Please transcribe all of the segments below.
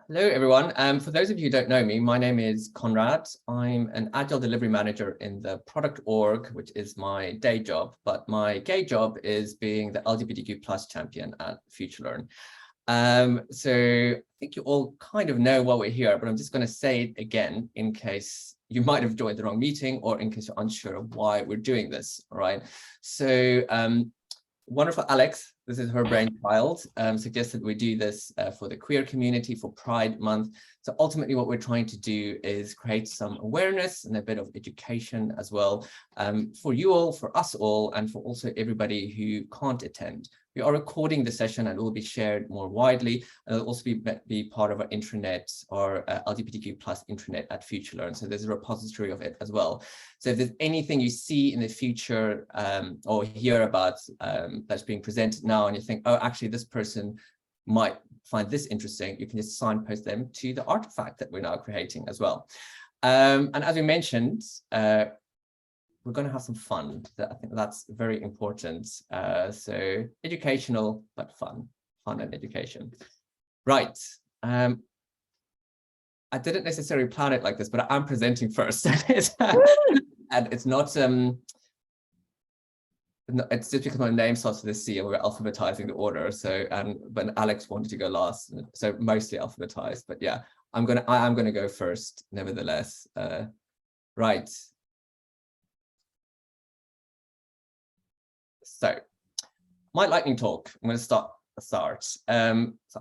Hello, everyone. For those of you who don't know me, my name is Conrad. I'm an Agile Delivery Manager in the product org, which is my day job. But my gay job is being the LGBTQ plus champion at FutureLearn. So I think you all kind of know why we're here, but I'm just going to say it again in case you might have joined the wrong meeting or in case you're unsure of why we're doing this. All right. So wonderful Alex, this is her brainchild, suggested we do this for the queer community for Pride Month. So ultimately what we're trying to do is create some awareness and a bit of education as well for you all, for us all, and for also everybody who can't attend. We are recording the session and it will be shared more widely. And it'll also be part of our intranet or LGBTQ plus intranet at FutureLearn. So there's a repository of it as well. So if there's anything you see in the future or hear about that's being presented now and you think, oh, actually this person might find this interesting, you can just signpost them to the artifact that we're now creating as well. And as we mentioned, we're going to have some fun. I think that's very important. So educational, but fun and education. Right. I didn't necessarily plan it like this, but I'm presenting first. And it's not, it's just because my name starts with a C and we're alphabetizing the order. So, but Alex wanted to go last, so mostly alphabetized, but yeah, I am gonna go first, nevertheless. Right. So my lightning talk, I'm going to start. So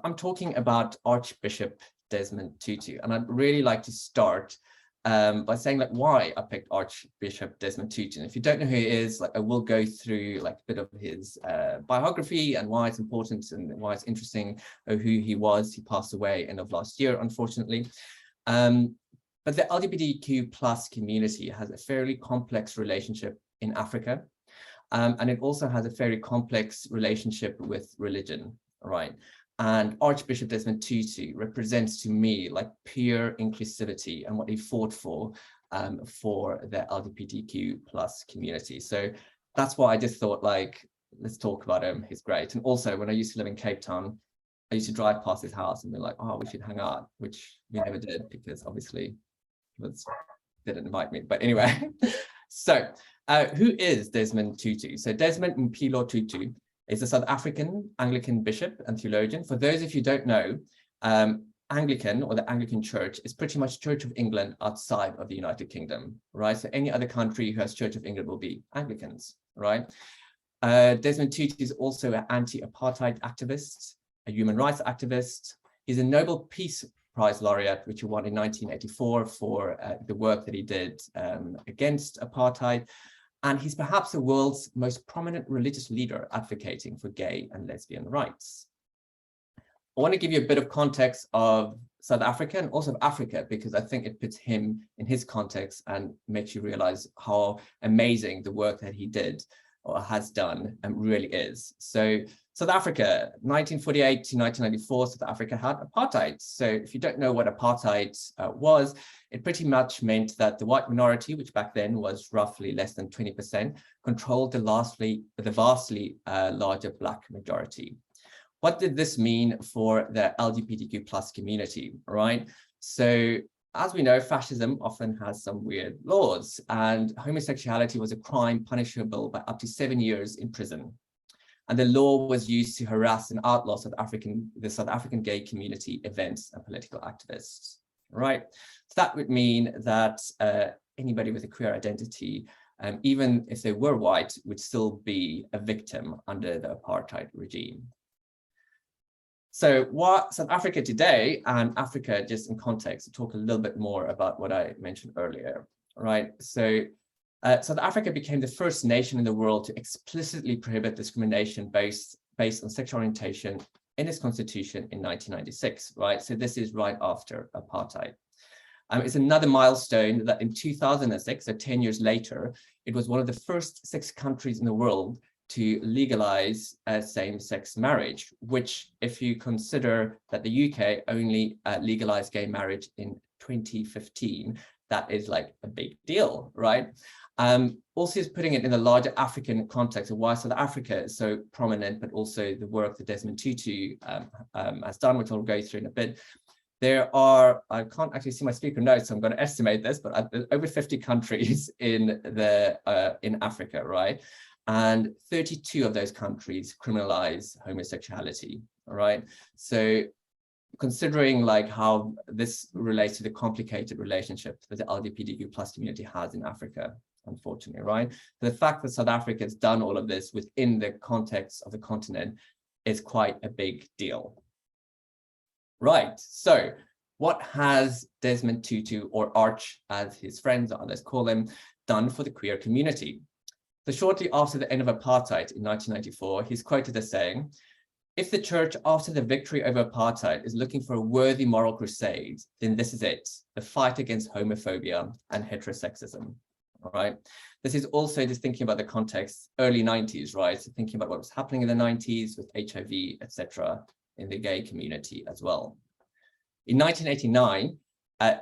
I'm talking about Archbishop Desmond Tutu, and I'd really like to start by saying like why I picked Archbishop Desmond Tutu. And if you don't know who he is, like I will go through like a bit of his biography and why it's important and why it's interesting who he was. He passed away end of last year, unfortunately. But the LGBTQ plus community has a fairly complex relationship in Africa. And it also has a very complex relationship with religion, right? And Archbishop Desmond Tutu represents to me like pure inclusivity and what he fought for the LGBTQ plus community. So that's why I just thought like, let's talk about him, he's great. And also when I used to live in Cape Town, I used to drive past his house and be like, oh, we should hang out, which we never did because obviously he didn't invite me, but anyway. So who is Desmond Tutu? So Desmond Mpilo Tutu is a South African Anglican bishop and theologian. For those of you who don't know, Anglican or the Anglican Church is pretty much Church of England outside of the United Kingdom, right? So any other country who has Church of England will be Anglicans, right? Desmond Tutu is also an anti-apartheid activist, a human rights activist. He's a Nobel Peace Prize laureate, which he won in 1984 for the work that he did against apartheid. And he's perhaps the world's most prominent religious leader advocating for gay and lesbian rights. I want to give you a bit of context of South Africa and also of Africa, because I think it puts him in his context and makes you realize how amazing the work that he did or has done really is. So South Africa, 1948 to 1994, South Africa had apartheid. So if you don't know what apartheid was, it pretty much meant that the white minority, which back then was roughly less than 20%, controlled the vastly larger Black majority. What did this mean for the LGBTQ plus community, right? So as we know, fascism often has some weird laws, and homosexuality was a crime punishable by up to 7 years in prison. And the law was used to harass and outlaw the South African gay community, events, and political activists, right? So that would mean that anybody with a queer identity, even if they were white, would still be a victim under the apartheid regime. So what South Africa today, and Africa just in context, to talk a little bit more about what I mentioned earlier, right? So South Africa became the first nation in the world to explicitly prohibit discrimination based on sexual orientation in its constitution in 1996, right? So this is right after apartheid. It's another milestone that in 2006, so 10 years later, it was one of the first 6 countries in the world to legalize same-sex marriage, which if you consider that the UK only legalized gay marriage in 2015, that is like a big deal, right? Also is putting it in a larger African context of why South Africa is so prominent, but also the work that Desmond Tutu has done, which I'll go through in a bit. There are, I can't actually see my speaker notes, so I'm going to estimate this, but over 50 countries in Africa, right? And 32 of those countries criminalize homosexuality, right? So considering like how this relates to the complicated relationship that the LGBTQ plus community has in Africa, unfortunately, right? The fact that South Africa has done all of this within the context of the continent is quite a big deal. Right, so what has Desmond Tutu, or Arch as his friends or others call him, done for the queer community? So shortly after the end of apartheid in 1994, he's quoted as saying, "If the church after the victory over apartheid is looking for a worthy moral crusade, then this is it, the fight against homophobia and heterosexism." All right. This is also just thinking about the context, early 90s, right? So thinking about what was happening in the 90s with HIV, etc., in the gay community as well. In 1989,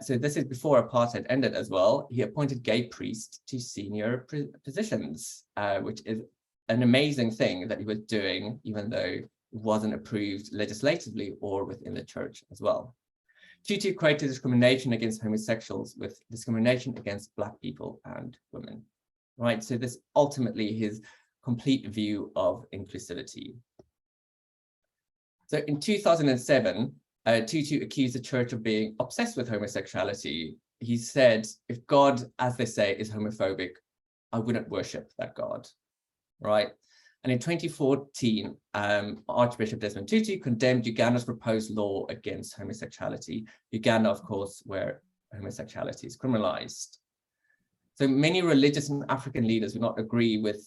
so this is before apartheid ended as well, he appointed gay priests to senior positions, which is an amazing thing that he was doing, even though it wasn't approved legislatively or within the church as well. Tutu equated discrimination against homosexuals with discrimination against Black people and women, right? So this ultimately his complete view of inclusivity. So in 2007, Tutu accused the church of being obsessed with homosexuality. He said, if God, as they say, is homophobic, I wouldn't worship that God, right? And in 2014, Archbishop Desmond Tutu condemned Uganda's proposed law against homosexuality. Uganda, of course, where homosexuality is criminalized. So many religious and African leaders would not agree with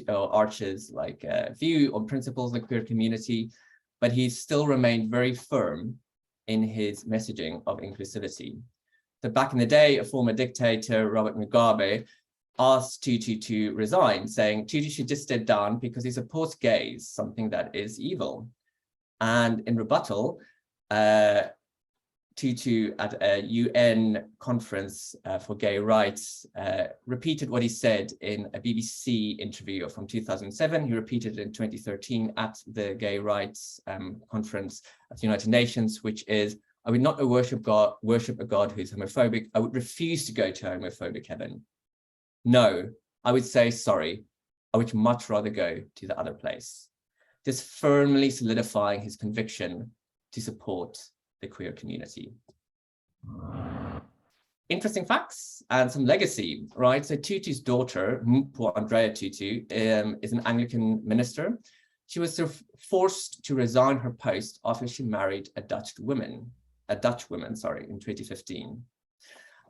Arch's view on principles in the queer community, but he still remained very firm in his messaging of inclusivity. So back in the day, a former dictator, Robert Mugabe, asked Tutu to resign, saying Tutu should just step down because he supports gays, something that is evil. And in rebuttal, Tutu at a UN conference for gay rights repeated what he said in a BBC interview from 2007. He repeated it in 2013 at the gay rights conference at the United Nations, which is, I would not worship a God who's homophobic. I would refuse to go to homophobic heaven. No, I would say sorry. I would much rather go to the other place. Just firmly solidifying his conviction to support the queer community. Interesting facts and some legacy, right? So Tutu's daughter, Mpho Andrea Tutu, is an Anglican minister. She was forced to resign her post after she married a Dutch woman, in 2015.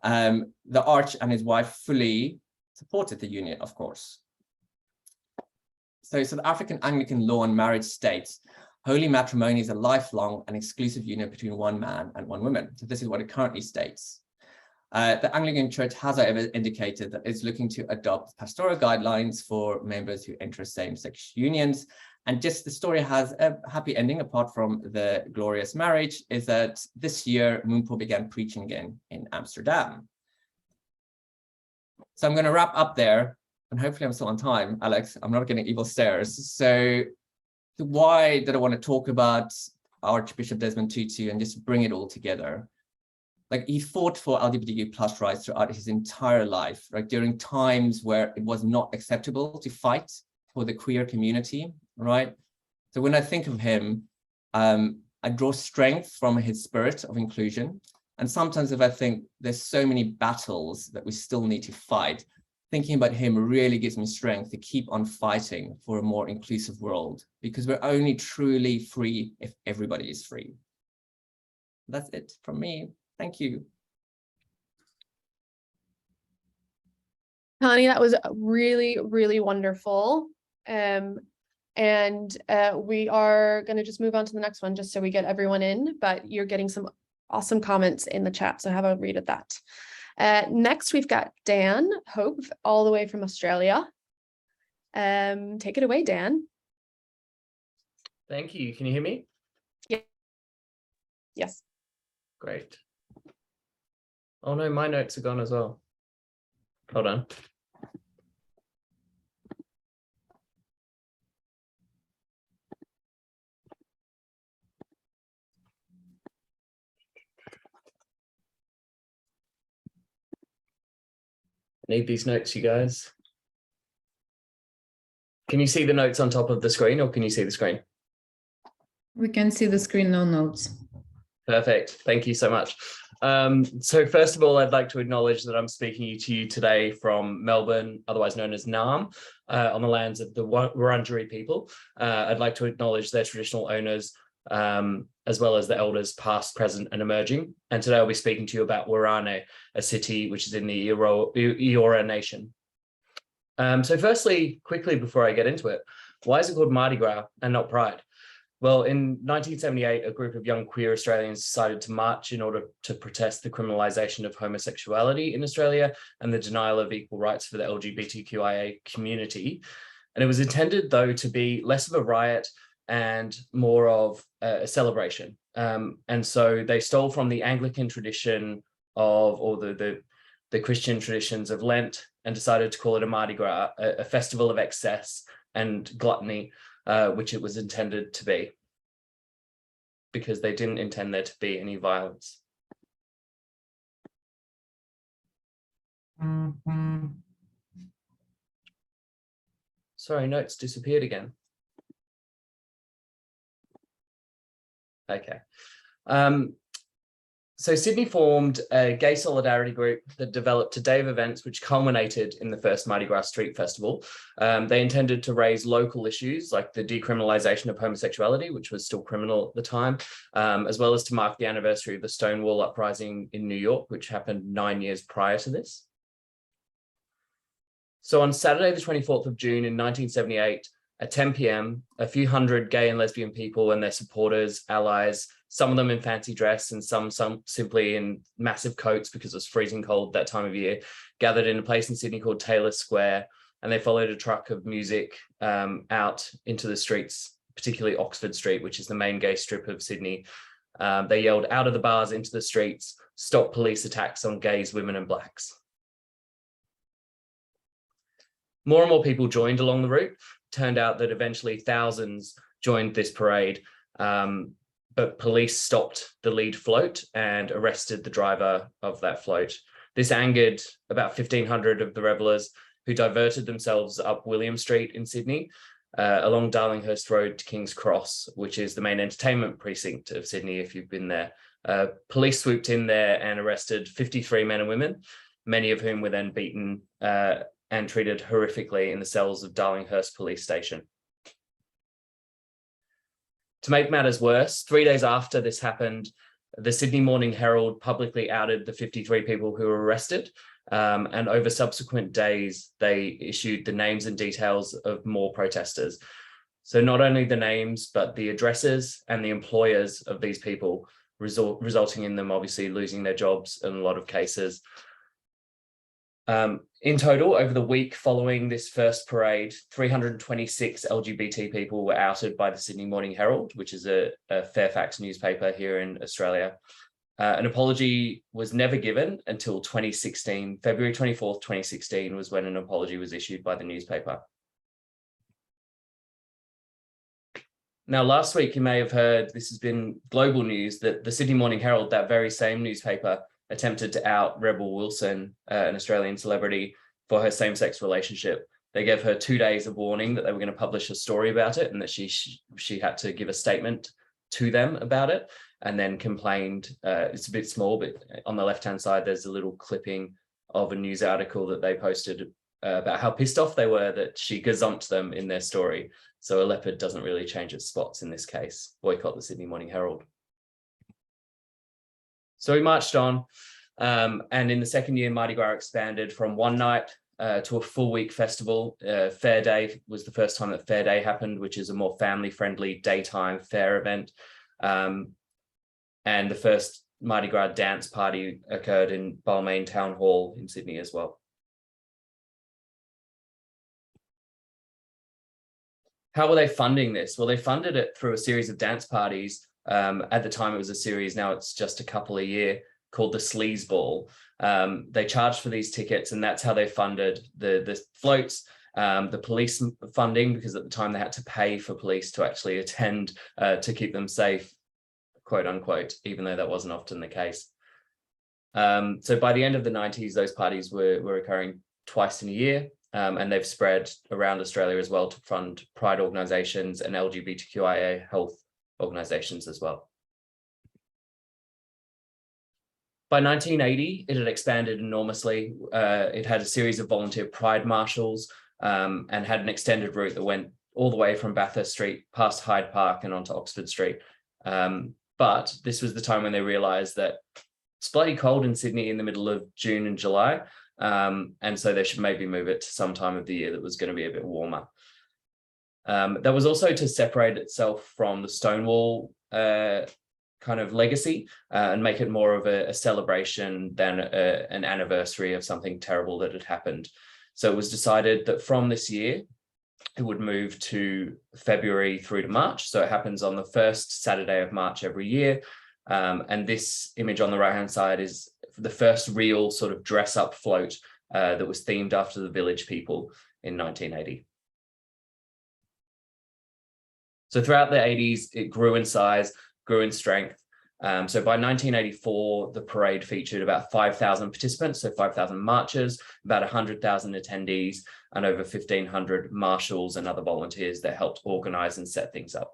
The Arch and his wife fully supported the union, of course. So South African Anglican law and marriage states holy matrimony is a lifelong and exclusive union between one man and one woman. So this is what it currently states. The Anglican Church has, however, indicated that it's looking to adopt pastoral guidelines for members who enter same-sex unions. And just the story has a happy ending, apart from the glorious marriage, is that this year, Mpho began preaching again in Amsterdam. So I'm going to wrap up there, and hopefully I'm still on time, Alex. I'm not getting evil stares. So why did I want to talk about Archbishop Desmond Tutu and just bring it all together? Like, he fought for LGBTQ plus rights throughout his entire life, right? During times where it was not acceptable to fight for the queer community, right? So when I think of him, I draw strength from his spirit of inclusion. And sometimes if I think there's so many battles that we still need to fight, thinking about him really gives me strength to keep on fighting for a more inclusive world, because we're only truly free if everybody is free. That's it from me. Thank you. Connie, that was really, really wonderful. And we are going to just move on to the next one just so we get everyone in, but you're getting some awesome comments in the chat, so have a read of that. Next, we've got Dan Hope, all the way from Australia. Take it away, Dan. Thank you. Can you hear me? Yeah. Yes. Great. Oh no, my notes are gone as well. Hold on. Need these notes, you guys. Can you see the notes on top of the screen, or can you see the screen? We can see the screen, no notes. Perfect. Thank you so much. So first of all, I'd like to acknowledge that I'm speaking to you today from Melbourne, otherwise known as Naarm, on the lands of the Wurundjeri people. I'd like to acknowledge their traditional owners, as well as the elders past, present, and emerging. And today I'll be speaking to you about Warane, a city which is in the Eora Nation. So firstly, quickly before I get into it, why is it called Mardi Gras and not Pride? Well, in 1978, a group of young queer Australians decided to march in order to protest the criminalisation of homosexuality in Australia and the denial of equal rights for the LGBTQIA community. And it was intended, though, to be less of a riot and more of a celebration. And so they stole from the Anglican tradition of, or the Christian traditions of Lent, and decided to call it a Mardi Gras, a festival of excess and gluttony, which it was intended to be, because they didn't intend there to be any violence. Sorry, notes disappeared again. Okay. So Sydney formed a gay solidarity group that developed a day of events which culminated in the first Mardi Gras Street Festival. They intended to raise local issues like the decriminalisation of homosexuality, which was still criminal at the time, as well as to mark the anniversary of the Stonewall Uprising in New York, which happened 9 years prior to this. So on Saturday, the 24th of June in 1978, at 10 p.m, a few hundred gay and lesbian people and their supporters, allies, some of them in fancy dress and some simply in massive coats because it was freezing cold that time of year, gathered in a place in Sydney called Taylor Square, and they followed a truck of music out into the streets, particularly Oxford Street, which is the main gay strip of Sydney. They yelled out of the bars into the streets, "Stop police attacks on gays, women and blacks." More and more people joined along the route. Turned out that eventually thousands joined this parade, but police stopped the lead float and arrested the driver of that float. This angered about 1,500 of the revellers, who diverted themselves up William Street in Sydney, along Darlinghurst Road to King's Cross, which is the main entertainment precinct of Sydney if you've been there. Police swooped in there and arrested 53 men and women, many of whom were then beaten and treated horrifically in the cells of Darlinghurst Police Station. To make matters worse, 3 days after this happened, the Sydney Morning Herald publicly outed the 53 people who were arrested, and over subsequent days, they issued the names and details of more protesters. So not only the names, but the addresses and the employers of these people, resulting in them obviously losing their jobs in a lot of cases. In total, over the week following this first parade, 326 LGBT people were outed by the Sydney Morning Herald, which is a Fairfax newspaper here in Australia. An apology was never given until 2016. February 24th, 2016 was when an apology was issued by the newspaper. Now, last week, you may have heard, this has been global news, that the Sydney Morning Herald, that very same newspaper, attempted to out Rebel Wilson, an Australian celebrity, for her same-sex relationship. They gave her 2 days of warning that they were going to publish a story about it and that she had to give a statement to them about it, and then complained. It's a bit small, but on the left-hand side, there's a little clipping of a news article that they posted about how pissed off they were that she gazumped them in their story. So a leopard doesn't really change its spots in this case. Boycott the Sydney Morning Herald. So we marched on, and in the second year, Mardi Gras expanded from one night to a full week festival. Fair Day was the first time that Fair Day happened, which is a more family-friendly daytime fair event. And the first Mardi Gras dance party occurred in Balmain Town Hall in Sydney as well. How were they funding this? Well, they funded it through a series of dance parties. At the time, it was a series. Now it's just a couple a year, called the Sleaze Ball. They charged for these tickets, and that's how they funded the floats, the police funding, because at the time they had to pay for police to actually attend to keep them safe, quote unquote, even though that wasn't often the case. So by the end of the 90s, those parties were occurring twice in a year, and they've spread around Australia as well to fund Pride organisations and LGBTQIA health organisations as well. By 1980, it had expanded enormously. It had a series of volunteer Pride marshals and had an extended route that went all the way from Bathurst Street past Hyde Park and onto Oxford Street. But this was the time when they realised that it's bloody cold in Sydney in the middle of June and July. And so they should maybe move it to some time of the year that was going to be a bit warmer. That was also to separate itself from the Stonewall kind of legacy and make it more of a celebration than an anniversary of something terrible that had happened. So it was decided that from this year, it would move to February through to March. So it happens on the first Saturday of March every year. And this image on the right-hand side is the first real sort of dress-up float that was themed after the village people in 1980. So throughout the 80s, it grew in size, grew in strength. So by 1984, the parade featured about 5,000 participants, so 5,000 marchers, about 100,000 attendees, and over 1,500 marshals and other volunteers that helped organise and set things up.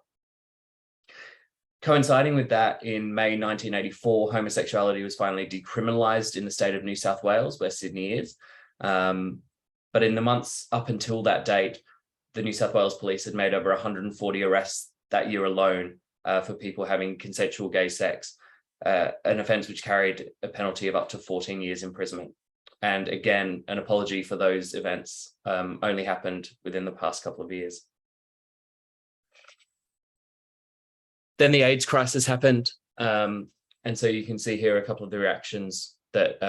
Coinciding with that, in May 1984, homosexuality was finally decriminalised in the state of New South Wales, where Sydney is. But in the months up until that date, the New South Wales Police had made over 140 arrests that year alone for people having consensual gay sex, an offence which carried a penalty of up to 14 years imprisonment. And again, an apology for those events only happened within the past couple of years. Then the AIDS crisis happened. And so you can see here a couple of the reactions that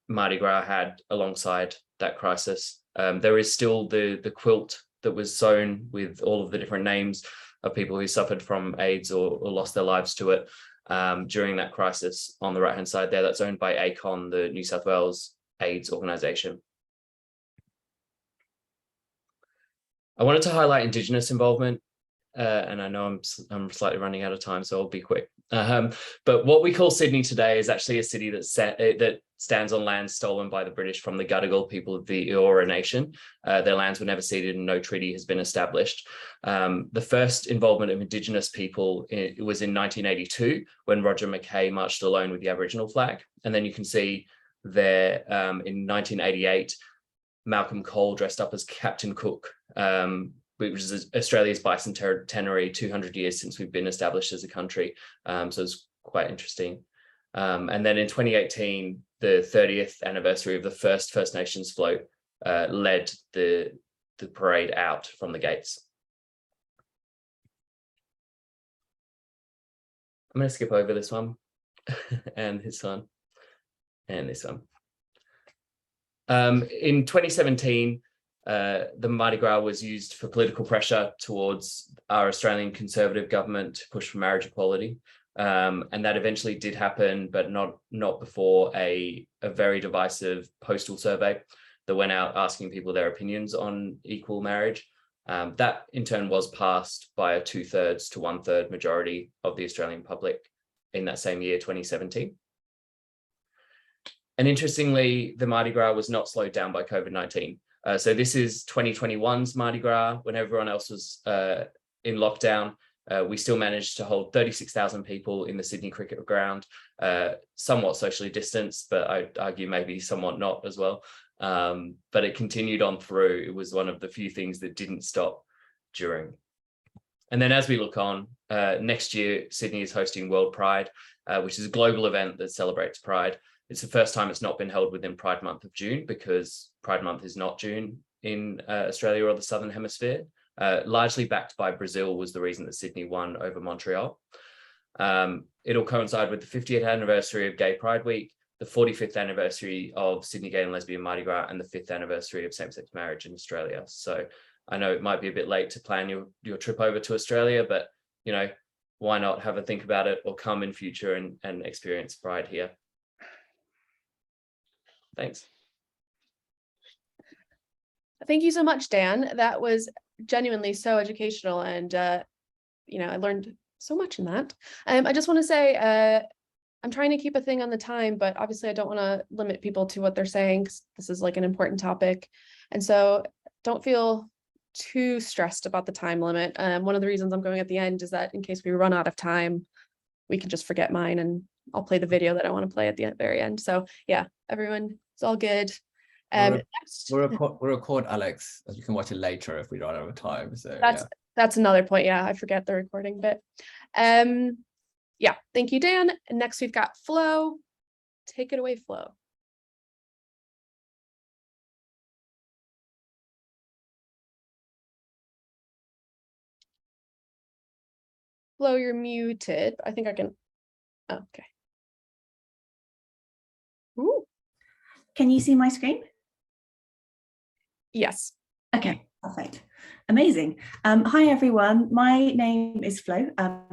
Mardi Gras had alongside that crisis. There is still the quilt that was sewn with all of the different names of people who suffered from AIDS or lost their lives to it during that crisis on the right-hand side there. That's owned by ACON, the New South Wales AIDS organisation. I wanted to highlight Indigenous involvement, and I know I'm slightly running out of time, so I'll be quick. But what we call Sydney today is actually a city that stands on land stolen by the British from the Gadigal people of the Eora Nation. Their lands were never ceded and no treaty has been established. The first involvement of Indigenous people was in 1982 when Roger Mackay marched alone with the Aboriginal flag. And then you can see there in 1988, Malcolm Cole dressed up as Captain Cook, which is Australia's bicentenary, 200 years since we've been established as a country. So it's quite interesting. And then in 2018, the 30th anniversary of the first First Nations float led the parade out from the gates. I'm going to skip over this one and this one and this one. In 2017, the Mardi Gras was used for political pressure towards our Australian Conservative government to push for marriage equality. And that eventually did happen, but not before a very divisive postal survey that went out asking people their opinions on equal marriage. That in turn was passed by a 2/3 to 1/3 majority of the Australian public in that same year, 2017. And interestingly, the Mardi Gras was not slowed down by COVID-19. So this is 2021's Mardi Gras, when everyone else was in lockdown. We still managed to hold 36,000 people in the Sydney Cricket Ground, somewhat socially distanced, but I'd argue maybe somewhat not as well. But it continued on through. It was one of the few things that didn't stop during. And then as we look on, next year, Sydney is hosting World Pride, which is a global event that celebrates Pride. It's the first time it's not been held within Pride Month of June, because Pride Month is not June in Australia or the Southern Hemisphere. Largely backed by Brazil was the reason that Sydney won over Montreal. It'll coincide with the 50th anniversary of Gay Pride Week, the 45th anniversary of Sydney Gay and Lesbian Mardi Gras, and the 5th anniversary of same-sex marriage in Australia. So I know it might be a bit late to plan your trip over to Australia, but you know, why not have a think about it or come in future and experience Pride here. Thanks. Thank you so much, Dan. That was genuinely so educational, and you know, I learned so much in that. I just want to say I'm trying to keep a thing on the time, but obviously I don't want to limit people to what they're saying, 'cause this is like an important topic. And so don't feel too stressed about the time limit. One of the reasons I'm going at the end is that in case we run out of time, we can just forget mine and I'll play the video that I want to play at the very end. So yeah, everyone, it's all good. Next, We'll record Alex, as you can watch it later if we run out of time. So that's another point. Yeah, I forget the recording bit. Yeah, thank you, Dan. And next we've got Flo. Take it away, Flo. Flo, you're muted. I think I can. Oh, okay. Ooh. Can you see my screen? Yes. Okay, perfect. Amazing. Hi, everyone. My name is Flo,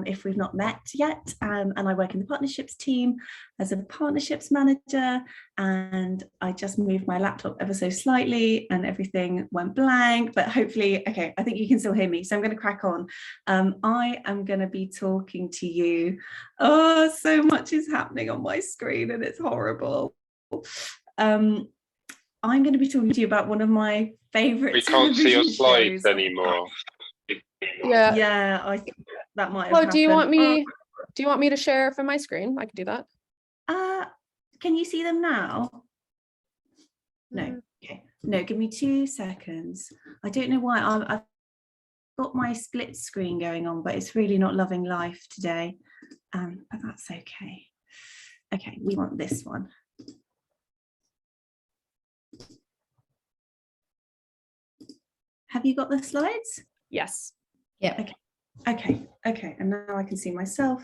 if we've not met yet, and I work in the partnerships team as a partnerships manager, and I just moved my laptop ever so slightly and everything went blank, but hopefully, okay, I think you can still hear me, so I'm going to crack on. I am going to be talking to you. Oh, so much is happening on my screen and it's horrible. I'm going to be talking to you about one of my favorite. We can't see your slides anymore. Yeah. I think that might have Oh, happened. do you want me to share from my screen? I can do that. Can you see them now? No. Okay. No, give me 2 seconds. I don't know why I've got my split screen going on, but it's really not loving life today. But that's okay. Okay, we want this one. Have you got the slides? Yes. Yeah. Okay, and now I can see myself.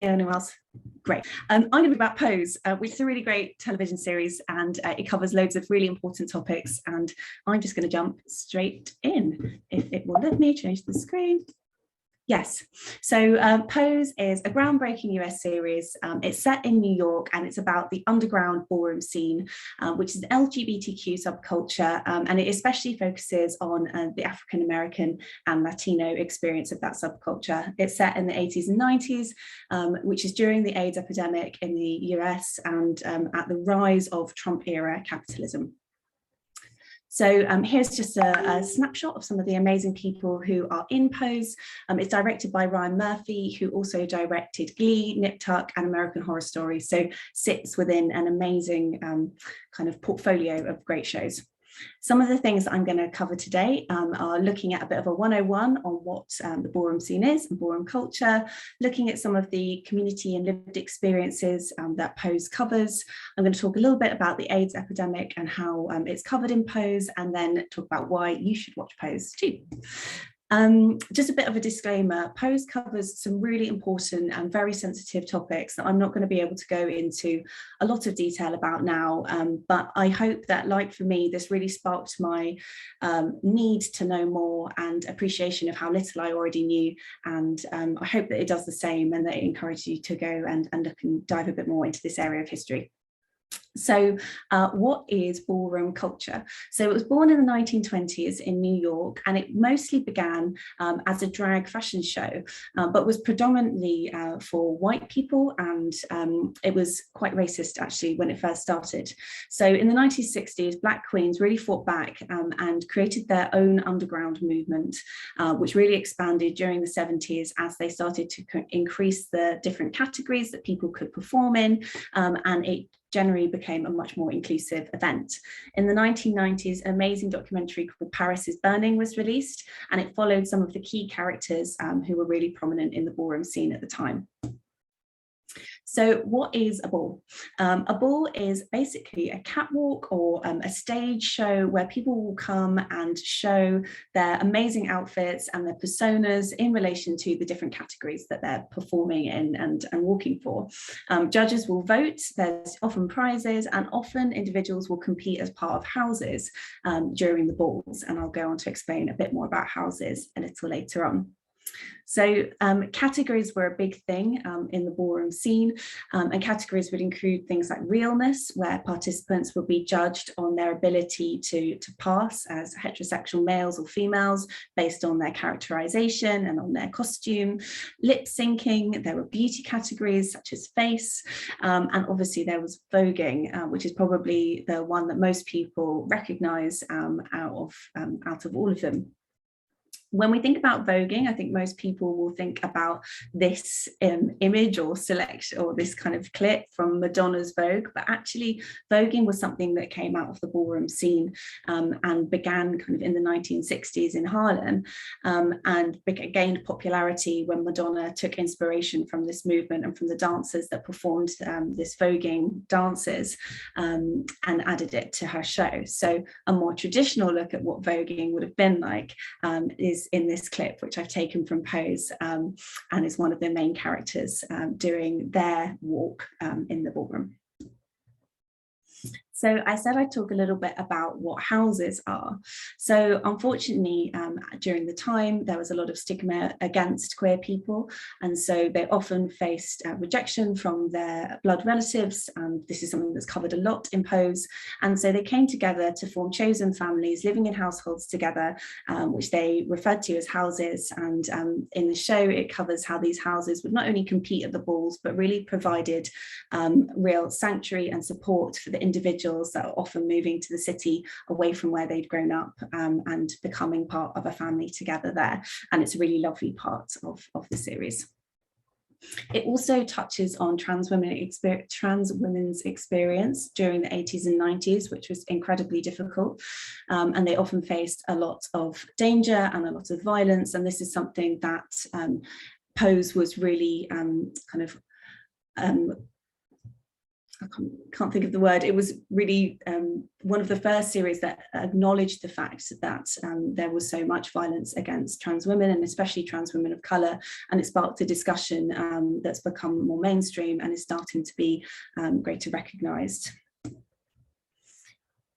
Anyone else? Great. I'm going to be about Pose, which is a really great television series, and it covers loads of really important topics. And I'm just going to jump straight in. If it will let me change the screen. Yes, so Pose is a groundbreaking US series. It's set in New York and it's about the underground ballroom scene, which is an LGBTQ subculture, and it especially focuses on the African American and Latino experience of that subculture. It's set in the 80s and 90s, which is during the AIDS epidemic in the US and at the rise of Trump era capitalism. So here's just a snapshot of some of the amazing people who are in Pose. It's directed by Ryan Murphy, who also directed Glee, Nip Tuck, and American Horror Story. So sits within an amazing kind of portfolio of great shows. Some of the things that I'm going to cover today are looking at a bit of a 101 on what the ballroom scene is and ballroom culture, looking at some of the community and lived experiences that Pose covers. I'm going to talk a little bit about the AIDS epidemic and how it's covered in Pose, and then talk about why you should watch Pose too. Just a bit of a disclaimer, Pose covers some really important and very sensitive topics that I'm not going to be able to go into a lot of detail about now, but I hope that, like for me, this really sparked my need to know more and appreciation of how little I already knew, and I hope that it does the same and that it encourages you to go and look and dive a bit more into this area of history. So what is ballroom culture? So it was born in the 1920s in New York, and it mostly began as a drag fashion show, but was predominantly for white people, and it was quite racist actually when it first started. So in the 1960s, Black queens really fought back and created their own underground movement, which really expanded during the 70s as they started to increase the different categories that people could perform in, and it generally became a much more inclusive event. In the 1990s, an amazing documentary called Paris is Burning was released, and it followed some of the key characters who were really prominent in the ballroom scene at the time. So what is a ball? A ball is basically a catwalk or a stage show where people will come and show their amazing outfits and their personas in relation to the different categories that they're performing in and walking for. Judges will vote, there's often prizes, and often individuals will compete as part of houses during the balls. And I'll go on to explain a bit more about houses a little later on. So categories were a big thing in the ballroom scene, and categories would include things like realness, where participants would be judged on their ability to pass as heterosexual males or females based on their characterization and on their costume. Lip syncing, there were beauty categories such as face, and obviously there was voguing, which is probably the one that most people recognize out of all of them. When we think about voguing, I think most people will think about this image or selection or this kind of clip from Madonna's Vogue, but actually voguing was something that came out of the ballroom scene and began kind of in the 1960s in Harlem, and gained popularity when Madonna took inspiration from this movement and from the dancers that performed this voguing dances and added it to her show. So a more traditional look at what voguing would have been like is in this clip, which I've taken from Pose, and is one of the main characters during their walk in the ballroom. So I said I'd talk a little bit about what houses are. So unfortunately, during the time, there was a lot of stigma against queer people. And so they often faced rejection from their blood relatives. And this is something that's covered a lot in Pose. And so they came together to form chosen families, living in households together, which they referred to as houses. And in the show, it covers how these houses would not only compete at the balls, but really provided real sanctuary and support for the individuals that are often moving to the city away from where they'd grown up and becoming part of a family together there. And it's a really lovely part of the series. It also touches on trans women's experience during the 80s and 90s, which was incredibly difficult. And they often faced a lot of danger and a lot of violence. And this is something that Pose was really I can't think of the word. It was really one of the first series that acknowledged the fact that there was so much violence against trans women, and especially trans women of colour, and it sparked a discussion that's become more mainstream and is starting to be greater recognised.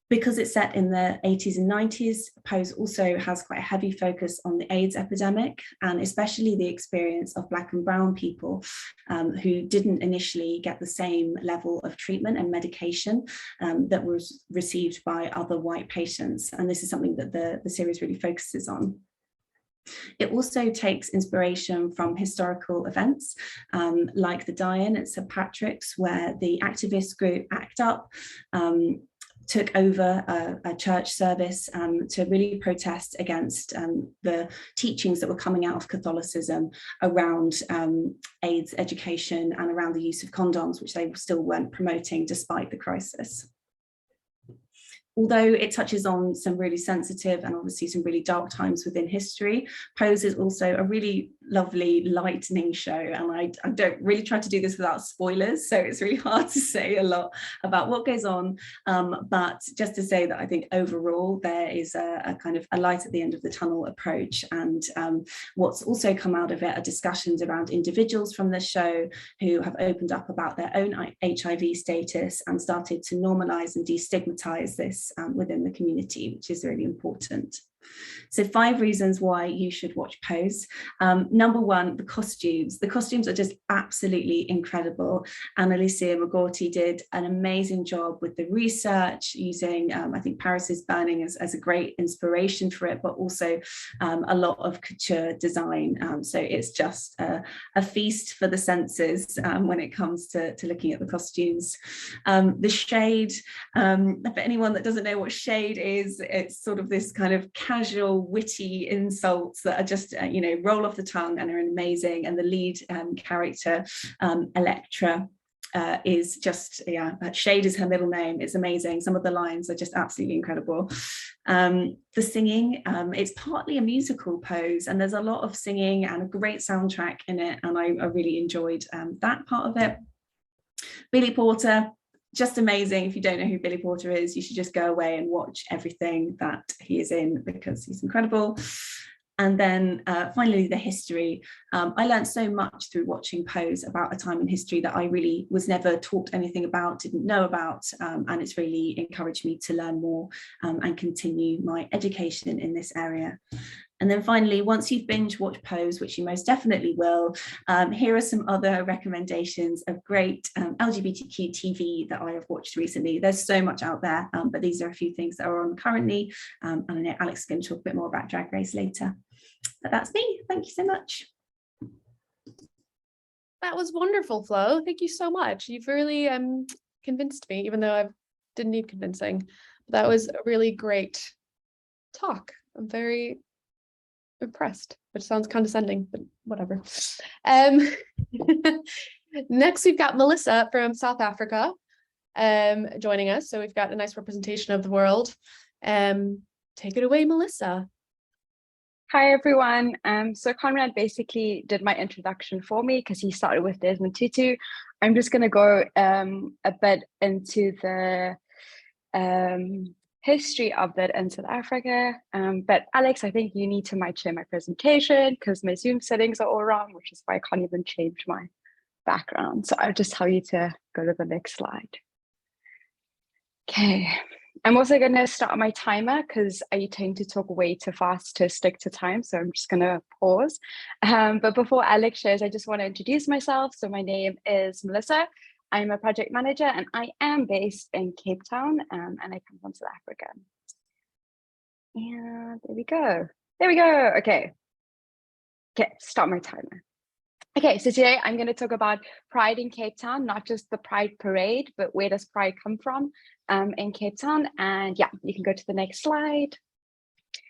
Because it's set in the 80s and 90s, Pose also has quite a heavy focus on the AIDS epidemic, and especially the experience of Black and Brown people who didn't initially get the same level of treatment and medication that was received by other white patients. And this is something that the series really focuses on. It also takes inspiration from historical events like the die-in at St. Patrick's, where the activist group ACT UP took over a church service to really protest against the teachings that were coming out of Catholicism around AIDS education and around the use of condoms, which they still weren't promoting despite the crisis. Although it touches on some really sensitive and obviously some really dark times within history, Pose is also a really lovely lightening show, and I don't really try to do this without spoilers, so it's really hard to say a lot about what goes on, but just to say that I think overall there is a kind of a light at the end of the tunnel approach, and what's also come out of it are discussions around individuals from the show who have opened up about their own HIV status and started to normalise and destigmatise this within the community, which is really important. So 5 reasons why you should watch Pose. Number 1, the costumes. The costumes are just absolutely incredible. Annalisa Magorty did an amazing job with the research, using, I think Paris is Burning as a great inspiration for it, but also a lot of couture design. So it's just a feast for the senses when it comes to looking at the costumes. The shade, for anyone that doesn't know what shade is, it's sort of this kind of casual, witty insults that are just, roll off the tongue and are amazing. And the lead character, Electra, is just, Shade is her middle name. It's amazing. Some of the lines are just absolutely incredible. The singing, it's partly a musical, Pose, and there's a lot of singing and a great soundtrack in it. And I really enjoyed that part of it. Billy Porter, just amazing. If you don't know who Billy Porter is, you should just go away and watch everything that he is in, because he's incredible. And then finally, the history. I learned so much through watching Pose about a time in history that I really was never taught anything about, didn't know about, and it's really encouraged me to learn more and continue my education in this area. And then finally, once you've binge watched Pose, which you most definitely will, here are some other recommendations of great LGBTQ TV that I have watched recently. There's so much out there, but these are a few things that are on currently. And I know Alex is going to talk a bit more about Drag Race later. But that's me. Thank you so much. That was wonderful, Flo. Thank you so much. You've really convinced me, even though I didn't need convincing. That was a really great talk. I'm very impressed, which sounds condescending, but whatever. Next, we've got Melissa from South Africa joining us. So we've got a nice representation of the world. Take it away, Melissa. Hi, everyone. So Conrad basically did my introduction for me because he started with Desmond Tutu. I'm just going to go a bit into the history of that in South Africa. But Alex, I think you need to share my presentation because my Zoom settings are all wrong, which is why I can't even change my background. So I'll just tell you to go to the next slide. Okay. I'm also going to start my timer because I tend to talk way too fast to stick to time. So I'm just going to pause. But before Alex shares, I just want to introduce myself. So my name is Melissa. I'm a project manager and I am based in Cape Town and I come from South Africa. And there we go. There we go. Okay. Okay, start my timer. Okay, so today I'm going to talk about Pride in Cape Town, not just the Pride Parade, but where does Pride come from in Cape Town? And yeah, you can go to the next slide.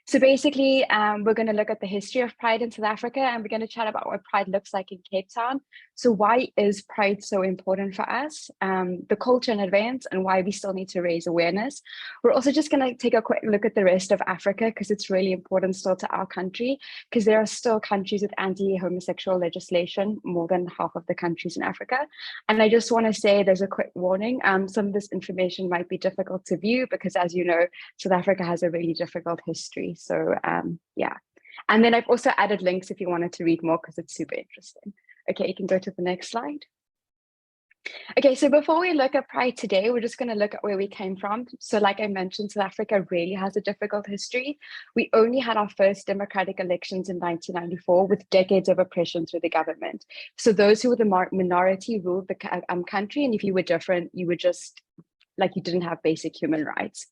So basically, we're going to look at the history of Pride in South Africa, and we're going to chat about what Pride looks like in Cape Town. So why is Pride so important for us, the culture and events, and why we still need to raise awareness. We're also just going to take a quick look at the rest of Africa, because it's really important still to our country, because there are still countries with anti-homosexual legislation, more than half of the countries in Africa. And I just want to say there's a quick warning. Some of this information might be difficult to view, because as you know, South Africa has a really difficult history. So yeah, and then I've also added links if you wanted to read more because it's super interesting. Okay, you can go to the next slide. Okay, so before we look at Pride today, we're just going to look at where we came from. So like I mentioned, South Africa really has a difficult history. We only had our first democratic elections in 1994 with decades of oppression through the government. So those who were the minority ruled the country, and if you were different, you were just like you didn't have basic human rights.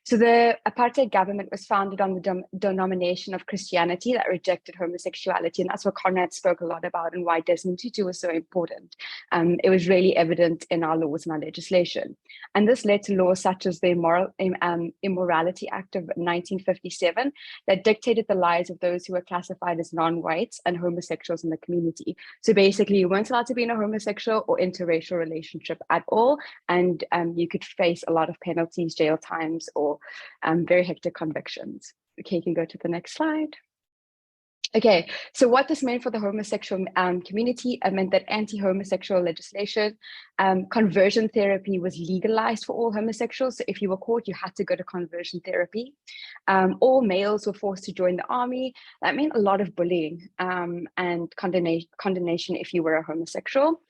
So the apartheid government was founded on the denomination of Christianity that rejected homosexuality. And that's what Conrad spoke a lot about and why Desmond Tutu was so important. It was really evident in our laws and our legislation. And this led to laws such as the Immorality Act of 1957 that dictated the lives of those who were classified as non-whites and homosexuals in the community. So basically, you weren't allowed to be in a homosexual or interracial relationship at all. And you could face a lot of penalties, jail times, or very hectic convictions. Okay, you can go to the next slide. Okay, so what this meant for the homosexual community, it meant that anti-homosexual legislation, conversion therapy was legalized for all homosexuals. So if you were caught, you had to go to conversion therapy. All males were forced to join the army. That meant a lot of bullying and condemnation if you were a homosexual.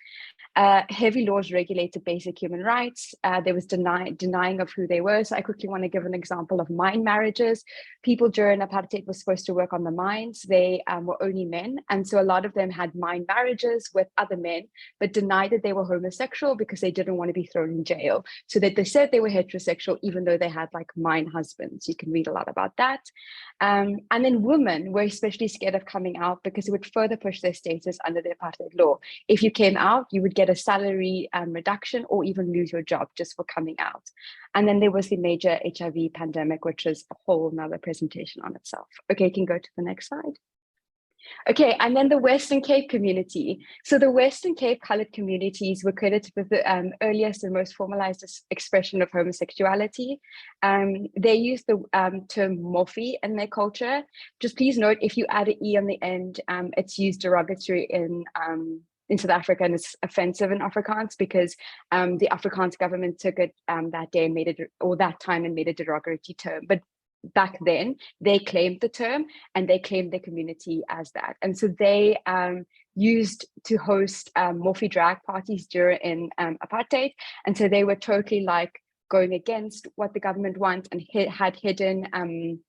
Heavy laws regulated basic human rights. There was denying of who they were. So I quickly want to give an example of mine marriages. People during apartheid were supposed to work on the mines. They were only men. And so a lot of them had mine marriages with other men, but denied that they were homosexual because they didn't want to be thrown in jail. So that they said they were heterosexual, even though they had like mine husbands. You can read a lot about that. And then women were especially scared of coming out because it would further push their status under the apartheid law. If you came out, you would get a salary reduction or even lose your job just for coming out. And then there was the major HIV pandemic, which is a whole nother presentation on itself. Okay, you can go to the next slide. Okay, and then the Western Cape community. So the Western Cape colored communities were credited with the earliest and most formalized expression of homosexuality. They used the term morphe in their culture. Just please note, if you add an E on the end, it's used derogatory in South Africa, and it's offensive in Afrikaans because the Afrikaans government took it that day and made it, or that time, and made a derogatory term. But back then, they claimed the term and they claimed their community as that. And so they used to host morphe drag parties during apartheid. And so they were totally like going against what the government wants, and had hidden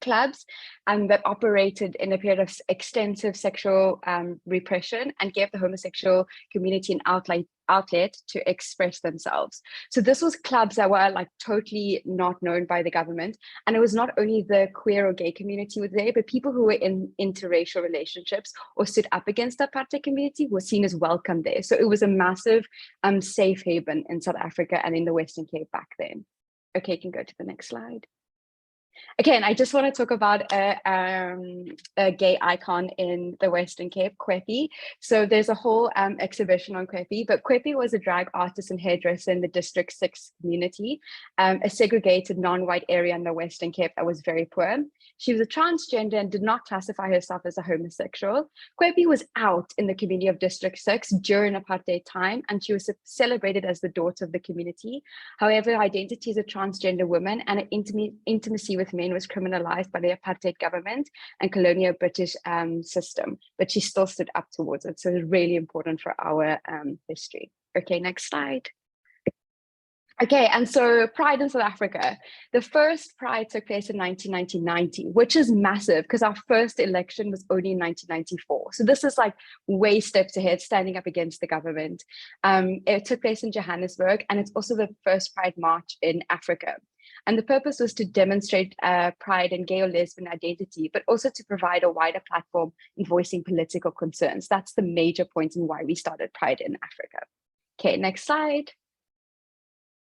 clubs that operated in a period of extensive sexual repression, and gave the homosexual community an outlet to express themselves. So this was clubs that were like totally not known by the government. And it was not only the queer or gay community was there, but people who were in interracial relationships or stood up against the apartheid community were seen as welcome there. So it was a massive safe haven in South Africa and in the Western Cape back then. Okay, you can go to the next slide. Again, I just want to talk about a gay icon in the Western Cape, Kwepi. So there's a whole exhibition on Kwepi, but Kwepi was a drag artist and hairdresser in the District 6 community, a segregated non-white area in the Western Cape that was very poor. She was a transgender and did not classify herself as a homosexual. Kwepi was out in the community of District 6 during apartheid time, and she was celebrated as the daughter of the community. However, her identity as a transgender woman and an intimacy with men was criminalized by the apartheid government and colonial British system, but she still stood up towards it. So it's really important for our history. Okay, next slide. Okay, and so Pride in South Africa. The first Pride took place in 1990, which is massive because our first election was only in 1994. So this is like way steps ahead, standing up against the government. It took place in Johannesburg, and it's also the first Pride March in Africa. And the purpose was to demonstrate pride in gay or lesbian identity, but also to provide a wider platform in voicing political concerns. That's the major point in why we started Pride in Africa. Okay, next slide.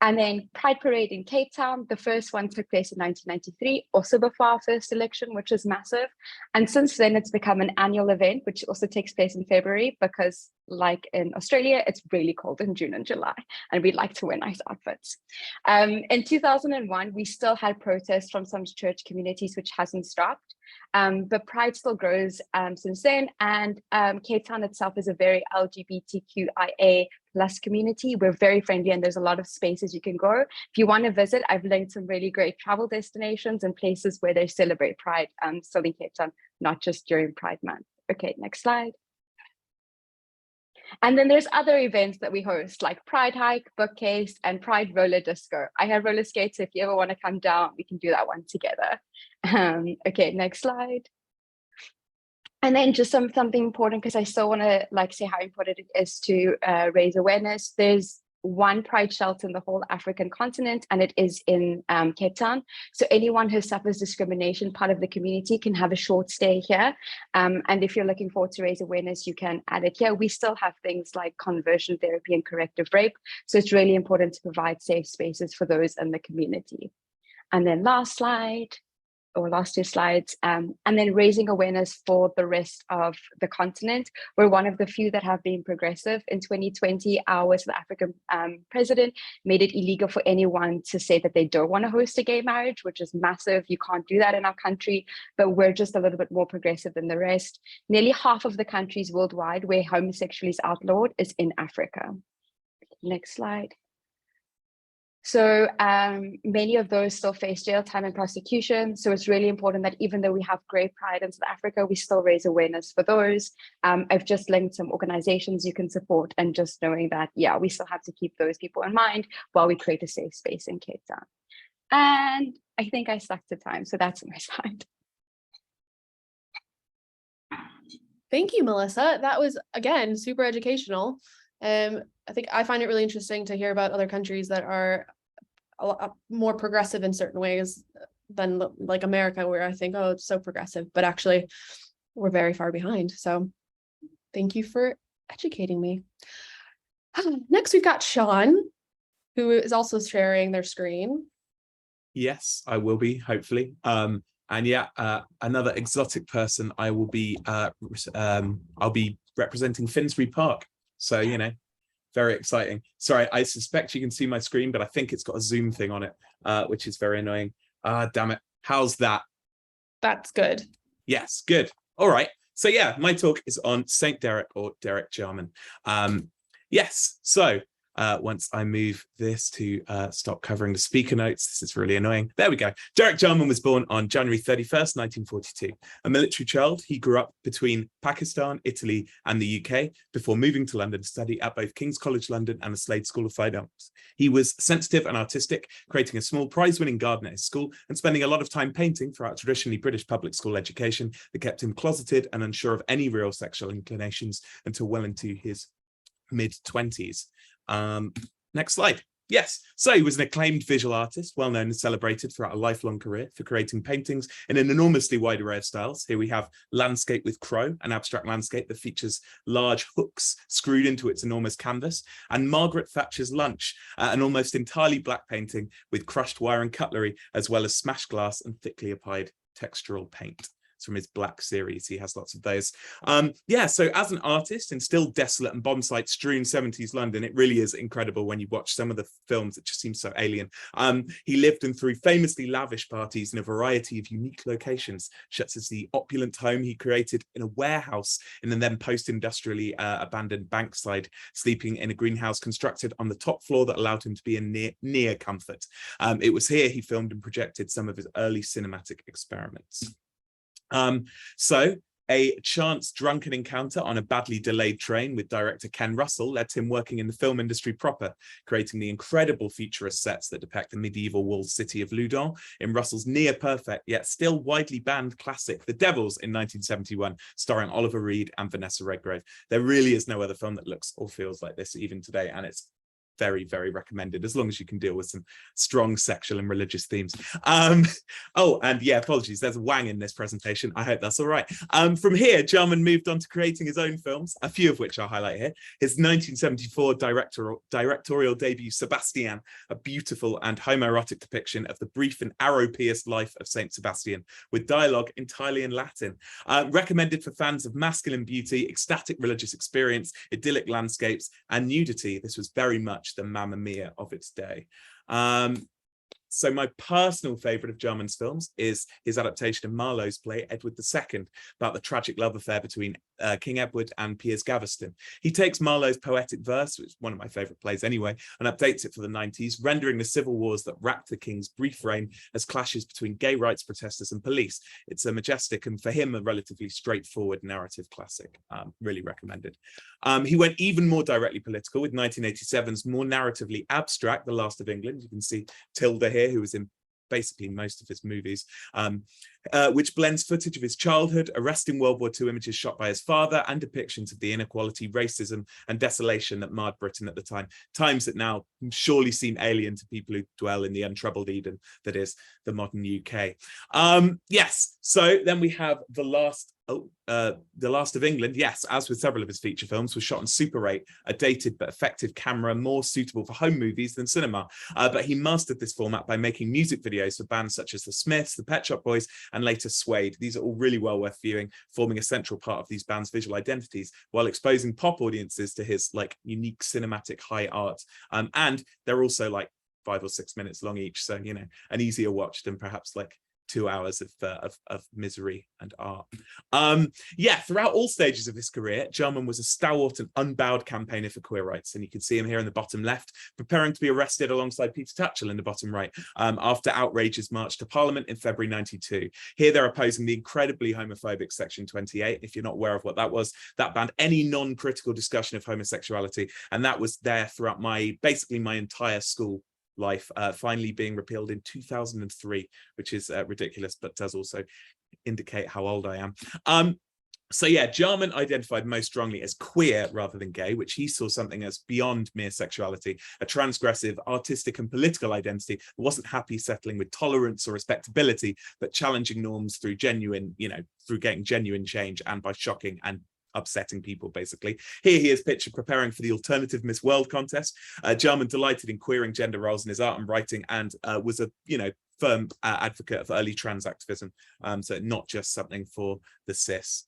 And then Pride Parade in Cape Town, the first one took place in 1993, also before our first election, which was massive. And since then, it's become an annual event, which also takes place in February, because like in Australia, it's really cold in June and July, and we like to wear nice outfits. In 2001, we still had protests from some church communities, which hasn't stopped. But Pride still grows since then, and Cape Town itself is a very LGBTQIA+ community. We're very friendly, and there's a lot of spaces you can go. If you want to visit, I've linked some really great travel destinations and places where they celebrate Pride still in Cape Town, not just during Pride Month. Okay, next slide. And then there's other events that we host, like Pride Hike, Bookcase, and Pride Roller Disco. I have roller skates, so if you ever want to come down, we can do that one together. Okay, next slide. And then just something important, because I still want to like say how important it is to raise awareness. There's one Pride shelter in the whole African continent, and it is in Cape Town. So anyone who suffers discrimination, part of the community, can have a short stay here. And if you're looking forward to raise awareness, you can add it here. We still have things like conversion therapy and corrective rape. So it's really important to provide safe spaces for those in the community. And then last slide, or last two slides, and then raising awareness for the rest of the continent. We're one of the few that have been progressive. In 2020, our South African president made it illegal for anyone to say that they don't want to host a gay marriage, which is massive. You can't do that in our country, but we're just a little bit more progressive than the rest. Nearly half of the countries worldwide where homosexuality is outlawed is in Africa. Next slide. So many of those still face jail time and prosecution. So it's really important that even though we have great Pride in South Africa, we still raise awareness for those. I've just linked some organizations you can support, and just knowing that, yeah, we still have to keep those people in mind while we create a safe space in Cape Town. And I think I stuck to time, so that's my side. Thank you, Melissa. That was, again, super educational. I think I find it really interesting to hear about other countries that are a lot more progressive in certain ways than like America, where I think, oh, it's so progressive, but actually we're very far behind. So thank you for educating me. Next, we've got Sean, who is also sharing their screen. Yes, I will be, hopefully. And yeah, another exotic person. I will be I'll be representing Finsbury Park. So, you know, very exciting. Sorry, I suspect you can see my screen, but I think it's got a zoom thing on it, which is very annoying. Damn it. How's that? That's good. Yes, good. All right. So yeah, my talk is on St. Derek, or Derek Jarman. Yes, so once I move this to stop covering the speaker notes. This is really annoying. There we go. Derek Jarman was born on January 31st, 1942. A military child, he grew up between Pakistan, Italy, and the UK before moving to London to study at both King's College London and the Slade School of Fine Arts. He was sensitive and artistic, creating a small prize-winning garden at his school and spending a lot of time painting throughout traditionally British public school education that kept him closeted and unsure of any real sexual inclinations until well into his mid-20s. Next slide. Yes, so he was an acclaimed visual artist, well known and celebrated throughout a lifelong career for creating paintings in an enormously wide array of styles. Here we have Landscape with Crow, an abstract landscape that features large hooks screwed into its enormous canvas, and Margaret Thatcher's Lunch, an almost entirely black painting with crushed wire and cutlery, as well as smashed glass and thickly applied textural paint. From his Black series, he has lots of those. Yeah, so as an artist in still desolate and bomb site strewn 70s London, it really is incredible when you watch some of the films. It just seems so alien. He lived and threw famously lavish parties in a variety of unique locations, such as the opulent home he created in a warehouse in the then post-industrially abandoned Bankside, sleeping in a greenhouse constructed on the top floor that allowed him to be in near comfort. It was here he filmed and projected some of his early cinematic experiments. So a chance drunken encounter on a badly delayed train with director Ken Russell led to him working in the film industry proper, creating the incredible futurist sets that depict the medieval walled city of Loudun in Russell's near-perfect yet still widely banned classic The Devils in 1971, starring Oliver Reed and Vanessa Redgrave. There really is no other film that looks or feels like this even today, and it's very, very recommended, as long as you can deal with some strong sexual and religious themes. Oh, and yeah, apologies, there's a wang in this presentation. I hope that's all right. From here, Jarman moved on to creating his own films, a few of which I'll highlight here. His 1974 directorial debut, Sebastian, a beautiful and homoerotic depiction of the brief and arrow-pierced life of Saint Sebastian, with dialogue entirely in Latin. Recommended for fans of masculine beauty, ecstatic religious experience, idyllic landscapes, and nudity. This was very much the Mamma Mia of its day. So my personal favourite of Jarman's films is his adaptation of Marlowe's play Edward II, about the tragic love affair between King Edward and Piers Gaveston. He takes Marlowe's poetic verse, which is one of my favourite plays anyway, and updates it for the 90s, rendering the civil wars that wrapped the king's brief reign as clashes between gay rights protesters and police. It's a majestic and, for him, a relatively straightforward narrative classic. Really recommended. He went even more directly political with 1987's more narratively abstract The Last of England. You can see Tilda here, who was in basically most of his movies, which blends footage of his childhood, arresting World War II images shot by his father, and depictions of the inequality, racism, and desolation that marred Britain at the time. Times that now surely seem alien to people who dwell in the untroubled Eden that is the modern UK. Yes, so then we have The Last of England. Yes, as with several of his feature films, was shot on Super 8, a dated but effective camera more suitable for home movies than cinema. But he mastered this format by making music videos for bands such as the Smiths, the Pet Shop Boys, and later Suede. These are all really well worth viewing, forming a central part of these bands' visual identities, while exposing pop audiences to his like unique cinematic high art. And they're also like 5 or 6 minutes long each, so you know, an easier watch than perhaps like 2 hours of misery and art. Yeah, throughout all stages of his career, Jarman was a stalwart and unbowed campaigner for queer rights, and you can see him here in the bottom left, preparing to be arrested alongside Peter Tatchell in the bottom right, after outrageous march to Parliament in February '92. Here they're opposing the incredibly homophobic Section 28. If you're not aware of what that was, that banned any non-critical discussion of homosexuality, and that was there throughout basically my entire school life, finally being repealed in 2003, which is ridiculous, but does also indicate how old I am. So yeah, Jarman identified most strongly as queer rather than gay, which he saw something as beyond mere sexuality, a transgressive, artistic and political identity that wasn't happy settling with tolerance or respectability, but challenging norms through through getting genuine change and by shocking and upsetting people, basically. Here he is pictured preparing for the alternative Miss World contest. Jarman delighted in queering gender roles in his art and writing, and was a firm advocate of early trans activism, so not just something for the cis.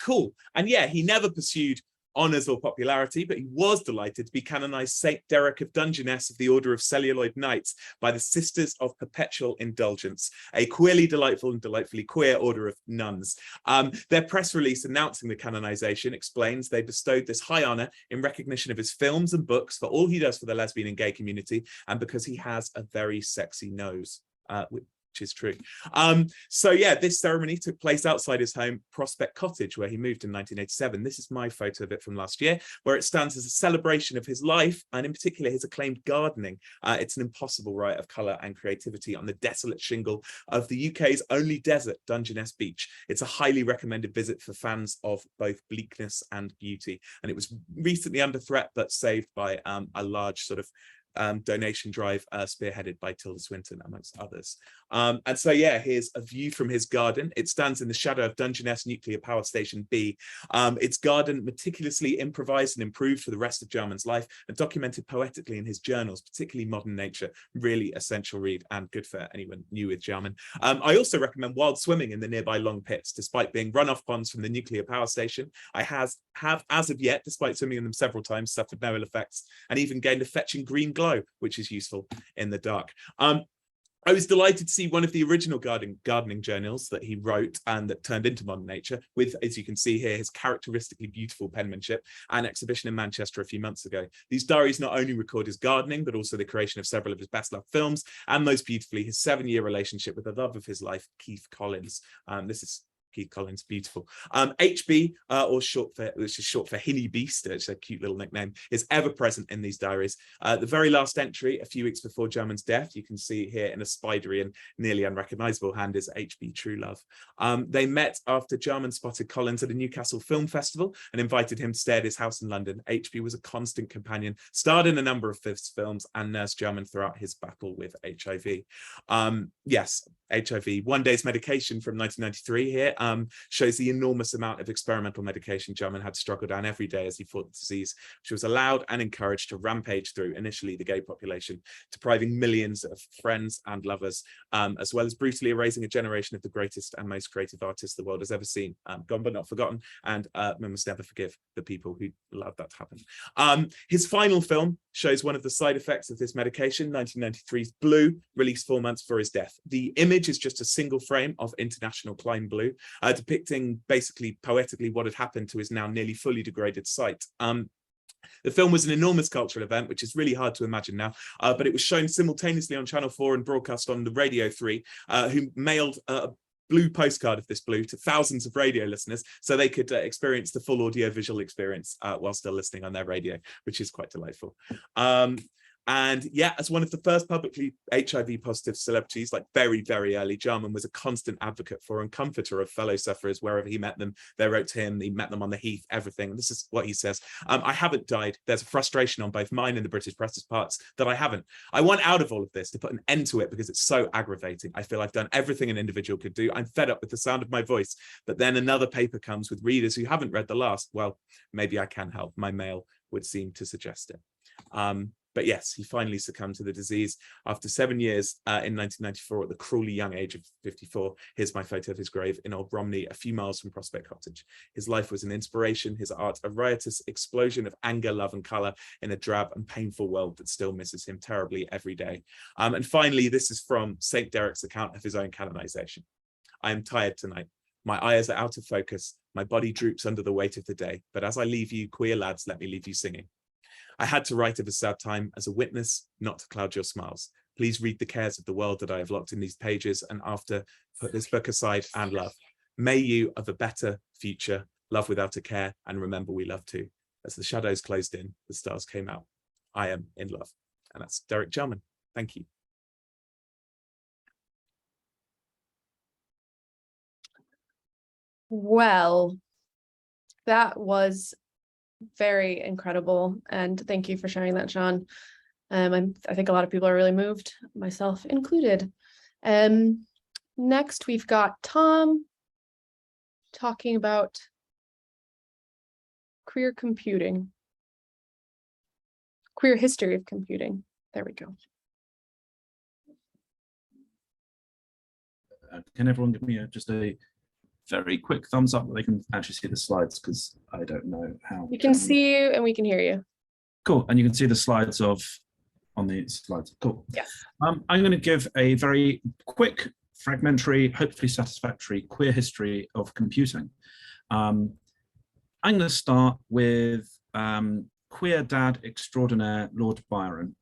Cool. And yeah, he never pursued honours or popularity, but he was delighted to be canonised Saint Derek of Dungeness of the Order of Celluloid Knights by the Sisters of Perpetual Indulgence, a queerly delightful and delightfully queer order of nuns. Their press release announcing the canonisation explains they bestowed this high honour in recognition of his films and books, for all he does for the lesbian and gay community, and because he has a very sexy nose, which is true. So yeah, this ceremony took place outside his home, Prospect Cottage, where he moved in 1987. This is my photo of it from last year, where it stands as a celebration of his life, and in particular his acclaimed gardening. It's an impossible rite of colour and creativity on the desolate shingle of the UK's only desert, Dungeness Beach. It's a highly recommended visit for fans of both bleakness and beauty, and it was recently under threat but saved by a large sort of donation drive spearheaded by Tilda Swinton, amongst others. And so yeah, here's a view from his garden. It stands in the shadow of Dungeness Nuclear Power Station B. Its garden meticulously improvised and improved for the rest of Jarman's life and documented poetically in his journals, particularly Modern Nature. Really essential read and good for anyone new with Jarman. I also recommend wild swimming in the nearby Long Pits. Despite being runoff ponds from the nuclear power station, I have as of yet, despite swimming in them several times, suffered no ill effects and even gained a fetching green glow, which is useful in the dark. I was delighted to see one of the original gardening journals that he wrote and that turned into Modern Nature with, as you can see here, his characteristically beautiful penmanship, an exhibition in Manchester a few months ago. These diaries not only record his gardening, but also the creation of several of his best-loved films, and most beautifully, his 7-year relationship with the love of his life, Keith Collins. This is Keith Collins, beautiful. HB, which is short for Hinny Beast, it's a cute little nickname, is ever present in these diaries. The very last entry, a few weeks before Jarman's death, you can see here in a spidery and nearly unrecognisable hand, is HB True Love. They met after Jarman spotted Collins at a Newcastle Film Festival and invited him to stay at his house in London. HB was a constant companion, starred in a number of films, and nursed Jarman throughout his battle with HIV. Yes, HIV. One Day's Medication from 1993 here shows the enormous amount of experimental medication Jarman had to struggle down every day as he fought the disease, which was allowed and encouraged to rampage through initially the gay population, depriving millions of friends and lovers, as well as brutally erasing a generation of the greatest and most creative artists the world has ever seen. Gone but not forgotten, and we must never forgive the people who allowed that to happen. His final film shows one of the side effects of this medication, 1993's Blue, released 4 months before his death. The image is just a single frame of International Climb Blue, depicting basically poetically what had happened to his now nearly fully degraded sight. The film was an enormous cultural event, which is really hard to imagine now, but it was shown simultaneously on Channel 4 and broadcast on the Radio 3, who mailed a blue postcard of this Blue to thousands of radio listeners so they could experience the full audio-visual experience while still listening on their radio, which is quite delightful. And yeah, as one of the first publicly HIV positive celebrities, like very, very early, Jarman was a constant advocate for and comforter of fellow sufferers wherever he met them. They wrote to him, he met them on the heath, everything. And this is what he says: I haven't died. There's a frustration on both mine and the British press's parts that I haven't. I want out of all of this, to put an end to it, because it's so aggravating. I feel I've done everything an individual could do. I'm fed up with the sound of my voice. But then another paper comes with readers who haven't read the last. Well, maybe I can help. My mail would seem to suggest it. But yes, he finally succumbed to the disease after 7 years in 1994 at the cruelly young age of 54. Here's my photo of his grave in Old Bromley, a few miles from Prospect Cottage. His life was an inspiration, his art a riotous explosion of anger, love and colour in a drab and painful world that still misses him terribly every day. And finally, this is from St. Derek's account of his own canonization. I am tired tonight. My eyes are out of focus. My body droops under the weight of the day. But as I leave you, queer lads, let me leave you singing. I had to write of a sad time as a witness, not to cloud your smiles. Please read the cares of the world that I have locked in these pages, and after, put this book aside and love. May you of a better future, love without a care, and remember we love too. As the shadows closed in, the stars came out. I am in love. And that's Derek Jarman. Thank you. Well, that was very incredible, and thank you for sharing that, Sean. I think a lot of people are really moved, myself included. Next we've got Tom talking about queer computing, queer history of computing. There we go. Can everyone give me just a very quick thumbs up that they can actually see the slides, because I don't know how. We can see you and we can hear you. Cool, and you can see the slides on the slides. Cool. Yes. I'm going to give a very quick, fragmentary, hopefully satisfactory queer history of computing. I'm going to start with queer dad extraordinaire Lord Byron.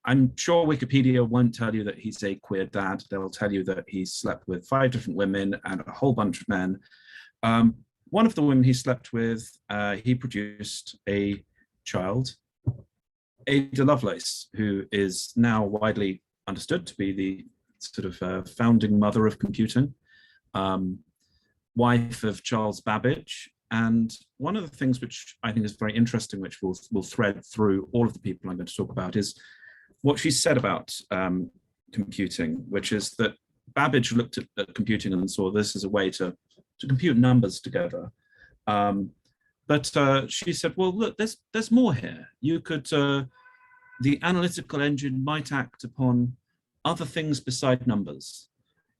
I'm sure Wikipedia won't tell you that he's a queer dad. They'll tell you that he slept with 5 different women and a whole bunch of men. One of the women he slept with, he produced a child, Ada Lovelace, who is now widely understood to be the sort of founding mother of computing, wife of Charles Babbage. And one of the things which I think is very interesting, which will thread through all of the people I'm going to talk about, is what she said about computing, which is that Babbage looked at computing and saw this as a way to compute numbers together. But she said, well, look, there's more here. You could, the analytical engine might act upon other things beside numbers,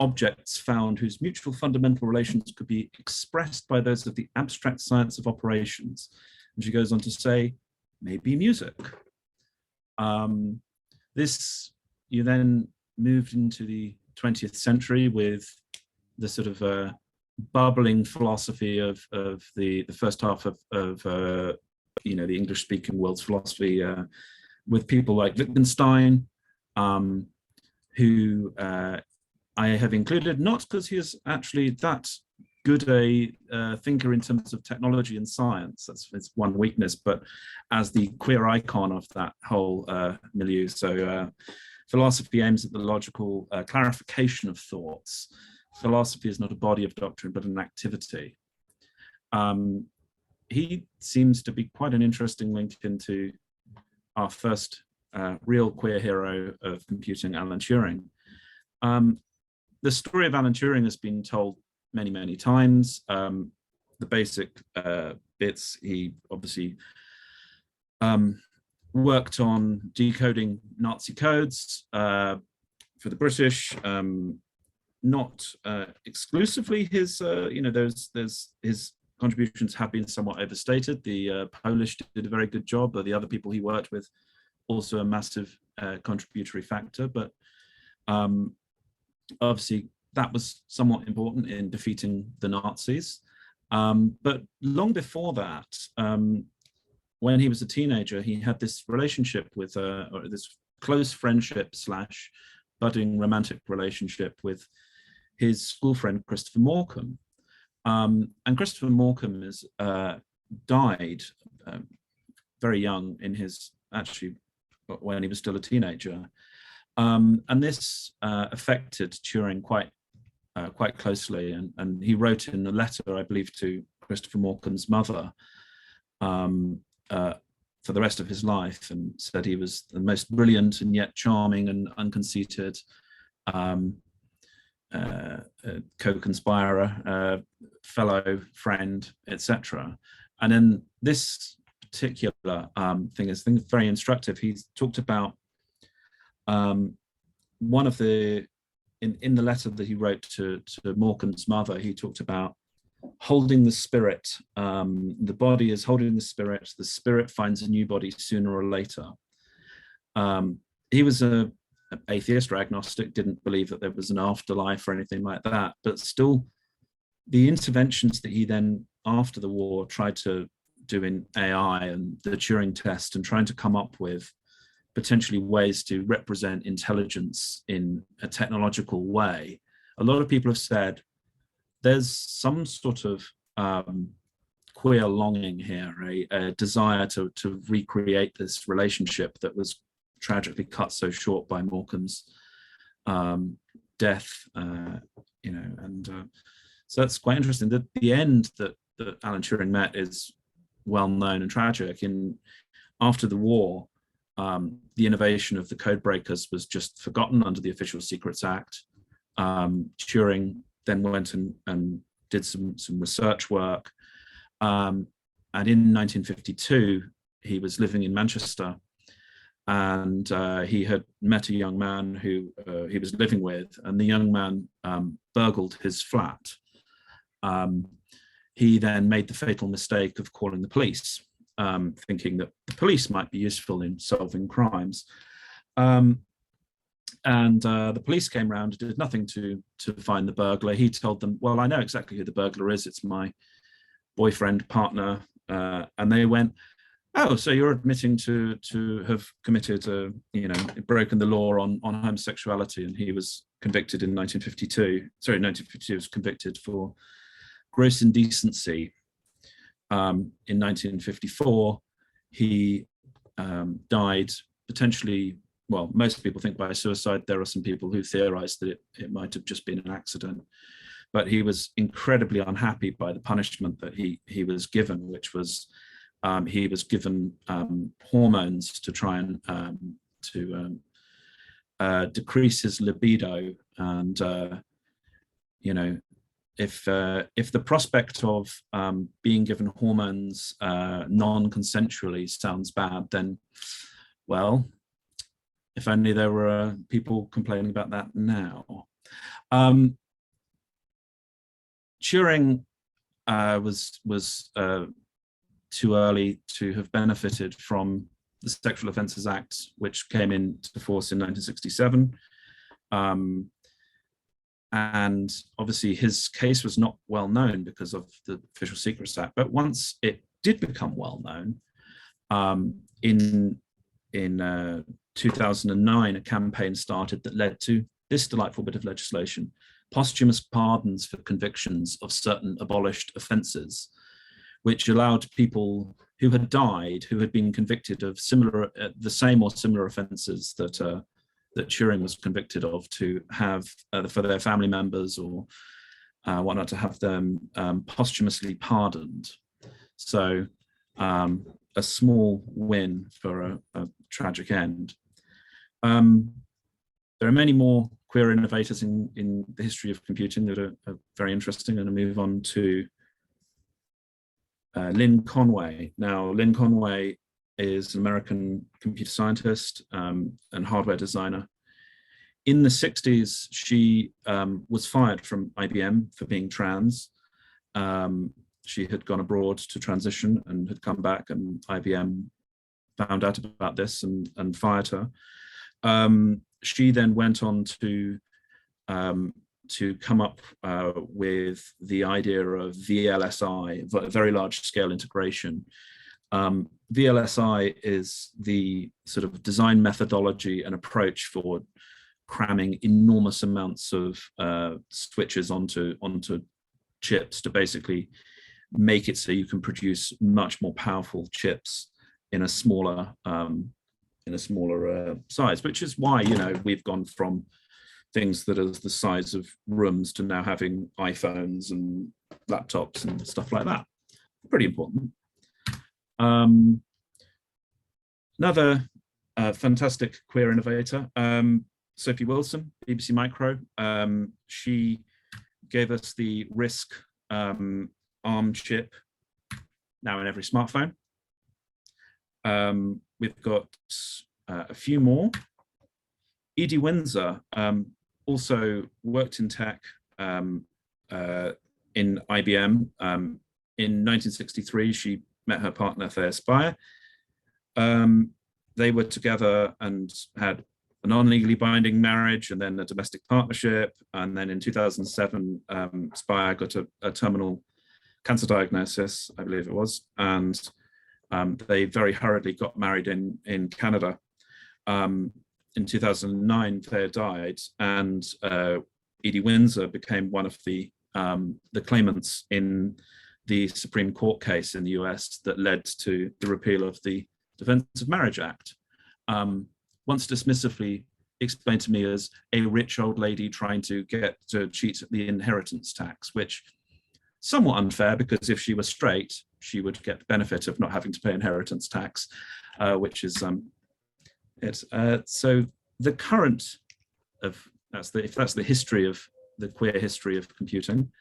objects found whose mutual fundamental relations could be expressed by those of the abstract science of operations. And she goes on to say, maybe music. You then moved into the 20th century with the sort of bubbling philosophy of the first half of the English-speaking world's philosophy, with people like Wittgenstein, who I have included, not because he is actually that good a thinker in terms of technology and science, that's his one weakness, but as the queer icon of that whole milieu. So philosophy aims at the logical clarification of thoughts. Philosophy is not a body of doctrine, but an activity. He seems to be quite an interesting link into our first real queer hero of computing, Alan Turing. The story of Alan Turing has been told many, many times. The basic bits, he obviously worked on decoding Nazi codes for the British, not exclusively his, his contributions have been somewhat overstated. The Polish did a very good job, but the other people he worked with also a massive contributory factor, but obviously that was somewhat important in defeating the Nazis. But long before that, when he was a teenager, he had this relationship with, or this close friendship slash budding romantic relationship with his school friend, Christopher Morcom. And Christopher Morcom is, died very young in his, actually, when he was still a teenager. And this affected Turing quite closely, and he wrote in a letter, I believe, to Christopher Morcom's mother for the rest of his life, and said he was the most brilliant and yet charming and unconceited co-conspirer, fellow friend, etc. And then this particular thing is very instructive. He's talked about one of the, in the letter that he wrote to Morcom's mother, he talked about holding the spirit. The body is holding the spirit finds a new body sooner or later. He was an atheist or agnostic, didn't believe that there was an afterlife or anything like that, but still the interventions that he then, after the war, tried to do in AI and the Turing test, and trying to come up with potentially ways to represent intelligence in a technological way. A lot of people have said there's some sort of queer longing here, a desire to recreate this relationship that was tragically cut so short by Morcom's death, so that's quite interesting. That the end that Alan Turing met is well known and tragic. After the war, the innovation of the code breakers was just forgotten under the Official Secrets Act. Turing then went and did some research work, and in 1952 he was living in Manchester, and he had met a young man who he was living with, and the young man burgled his flat he then made the fatal mistake of calling the police, thinking that the police might be useful in solving crimes. The police came round and did nothing to find the burglar. He told them, well, I know exactly who the burglar is. It's my boyfriend, partner. And they went, oh, so you're admitting to have committed, broken the law on homosexuality. And he was convicted in 1952. Sorry, 1952 was convicted for gross indecency. In 1954, he died potentially, well, most people think by suicide. There are some people who theorize that it might have just been an accident. But he was incredibly unhappy by the punishment that he was given, which was he was given hormones to try and decrease his libido. And if the prospect of being given hormones non-consensually sounds bad, then, well, if only there were people complaining about that now. Turing was too early to have benefited from the Sexual Offences Act, which came into force in 1967. And obviously his case was not well known because of the Official Secrets Act. But once it did become well known, in 2009, a campaign started that led to this delightful bit of legislation: posthumous pardons for convictions of certain abolished offences, which allowed people who had died, who had been convicted of the same or similar offences that Turing was convicted of, to have for their family members or whatnot, to have them posthumously pardoned. So a small win for a tragic end. There are many more queer innovators in the history of computing that are very interesting. I'm going to move on to Lynn Conway. Now, Lynn Conway is an American computer scientist and hardware designer. In the 60s, she was fired from IBM for being trans. She had gone abroad to transition and had come back, and IBM found out about this and fired her. She then went on to come up with the idea of VLSI, very large scale integration. VLSI is the sort of design methodology and approach for cramming enormous amounts of switches onto chips to basically make it so you can produce much more powerful chips in a smaller size, which is why, we've gone from things that are the size of rooms to now having iPhones and laptops and stuff like that. Pretty important. Another fantastic queer innovator, Sophie Wilson, BBC Micro. She gave us the RISC ARM chip, now in every smartphone. We've got a few more. Edie Windsor also worked in tech in IBM. In 1963, she met her partner, Thea Spire. They were together and had a non-legally binding marriage and then a domestic partnership. And then in 2007, Spire got a terminal cancer diagnosis, I believe it was. And they very hurriedly got married in Canada. In 2009, Thea died, and Edie Windsor became one of the claimants in the Supreme Court case in the US that led to the repeal of the Defense of Marriage Act. Once dismissively explained to me as a rich old lady trying to cheat the inheritance tax, which somewhat unfair, because if she was straight, she would get the benefit of not having to pay inheritance tax, which is it. So the current of if that's the history of the queer history of computing,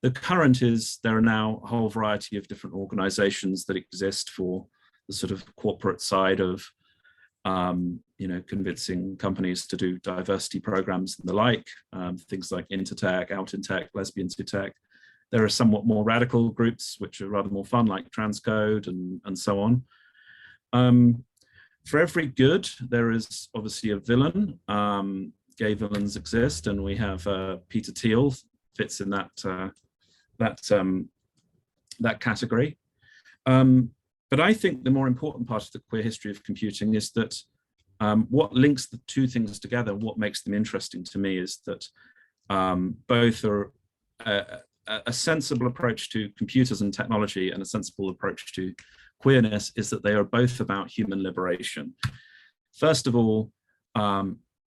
the current is there are now a whole variety of different organizations that exist for the sort of corporate side of convincing companies to do diversity programs and the like, things like Intertech, Out in Tech, Lesbians Who Tech, There are somewhat more radical groups which are rather more fun, like Transcode and so on. For every good, there is obviously a villain. Gay villains exist, and we have Peter Thiel fits in that that category. But I think the more important part of the queer history of computing is that what links the two things together, what makes them interesting to me, is that both are a sensible approach to computers and technology and a sensible approach to queerness is that they are both about human liberation. First of all,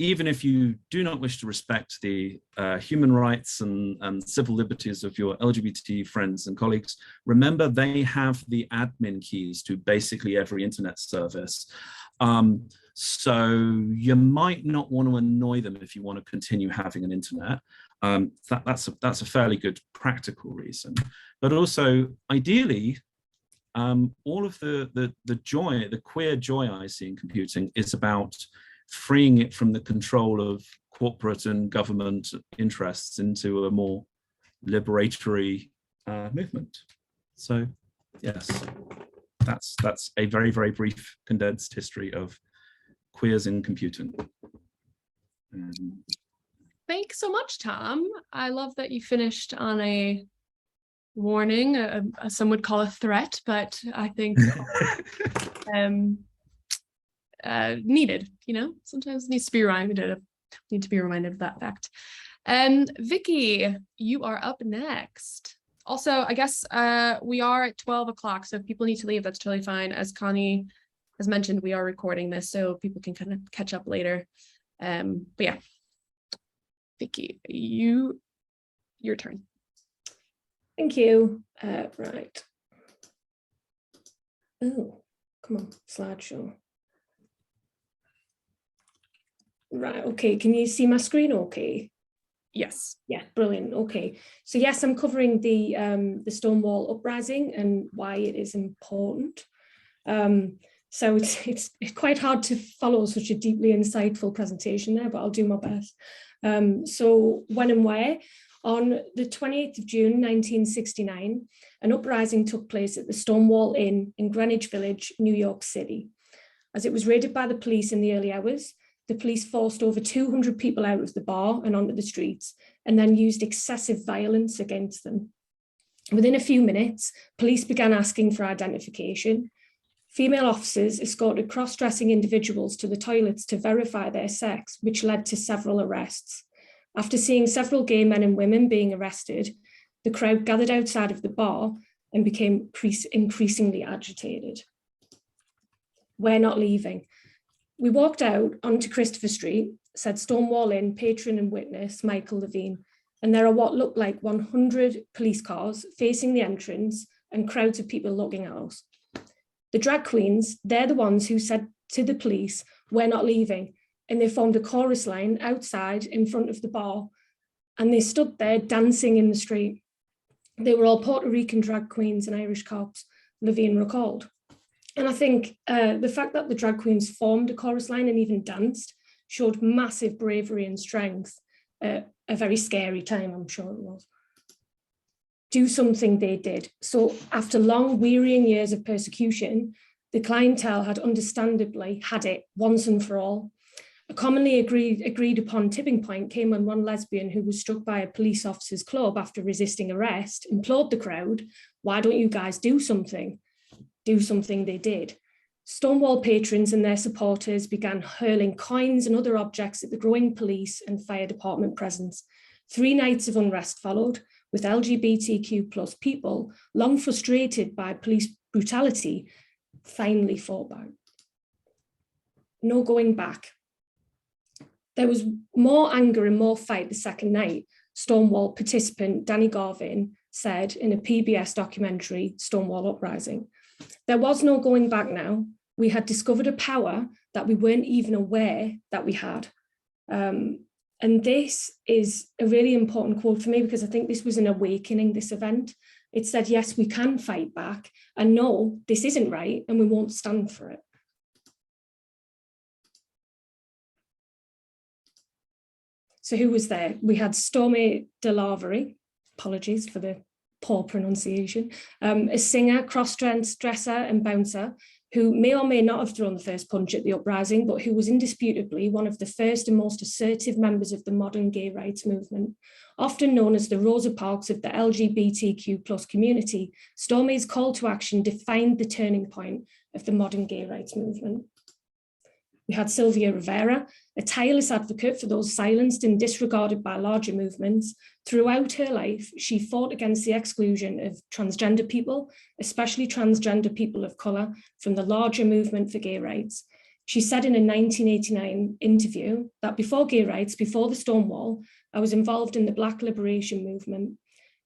even if you do not wish to respect the human rights and civil liberties of your LGBT friends and colleagues, remember they have the admin keys to basically every internet service. So you might not want to annoy them if you want to continue having an internet. That's a fairly good practical reason. But also, ideally, all of the joy, the queer joy I see in computing is about freeing it from the control of corporate and government interests into a more liberatory movement. So yes, that's a very, very brief condensed history of queers in computing. Thanks so much, Tom. I love that you finished on a warning, some would call a threat, but I think needed, you know, sometimes it needs to be reminded of that fact. Vicky, you are up next. Also, I guess we are at 12 o'clock, so if people need to leave, that's totally fine. As Connie has mentioned, we are recording this, so people can kind of catch up later. But yeah, Vicky, your turn. Thank you. Right. Oh, come on, slideshow. Right, okay, can you see my screen okay? Yes. Yeah, brilliant. Okay, so yes, I'm covering the Stonewall uprising and why it is important. So it's quite hard to follow such a deeply insightful presentation there, but I'll do my best. So when and where? On the 28th of June, 1969, an uprising took place at the Stonewall Inn in Greenwich Village, New York City. As it was raided by the police in the early hours, the police forced over 200 people out of the bar and onto the streets, and then used excessive violence against them. Within a few minutes, police began asking for identification. Female officers escorted cross-dressing individuals to the toilets to verify their sex, which led to several arrests. After seeing several gay men and women being arrested, the crowd gathered outside of the bar and became increasingly agitated. We're not leaving. We walked out onto Christopher Street, said Stonewall Inn patron and witness Michael Levine, and there are what looked like 100 police cars facing the entrance and crowds of people looking at us. The drag queens, they're the ones who said to the police, "We're not leaving." And they formed a chorus line outside in front of the bar, and they stood there dancing in the street. They were all Puerto Rican drag queens and Irish cops, Levine recalled. And I think the fact that the drag queens formed a chorus line and even danced showed massive bravery and strength at a very scary time, I'm sure it was. Do something they did. So after long, wearying years of persecution, the clientele had understandably had it once and for all. A commonly agreed upon tipping point came when one lesbian who was struck by a police officer's club after resisting arrest implored the crowd, "Why don't you guys do something?" Do something they did. Stonewall patrons and their supporters began hurling coins and other objects at the growing police and fire department presence. 3 nights of unrest followed, with LGBTQ+ people, long frustrated by police brutality, finally fought back. No going back. There was more anger and more fight the second night, Stonewall participant Danny Garvin said in a PBS documentary, Stonewall Uprising. There was no going back now. We had discovered a power that we weren't even aware that we had. And this is a really important quote for me because I think this was an awakening, this event. It said, yes, we can fight back, and no, this isn't right, and we won't stand for it. So who was there? We had Stormy DeLavery, apologies for the poor pronunciation, a singer, cross-dresser and bouncer who may or may not have thrown the first punch at the uprising, but who was indisputably one of the first and most assertive members of the modern gay rights movement. Often known as the Rosa Parks of the LGBTQ+ community, Stormy's call to action defined the turning point of the modern gay rights movement. We had Sylvia Rivera, a tireless advocate for those silenced and disregarded by larger movements. Throughout her life, she fought against the exclusion of transgender people, especially transgender people of colour, from the larger movement for gay rights. She said in a 1989 interview that before gay rights, before the Stonewall, I was involved in the Black liberation movement,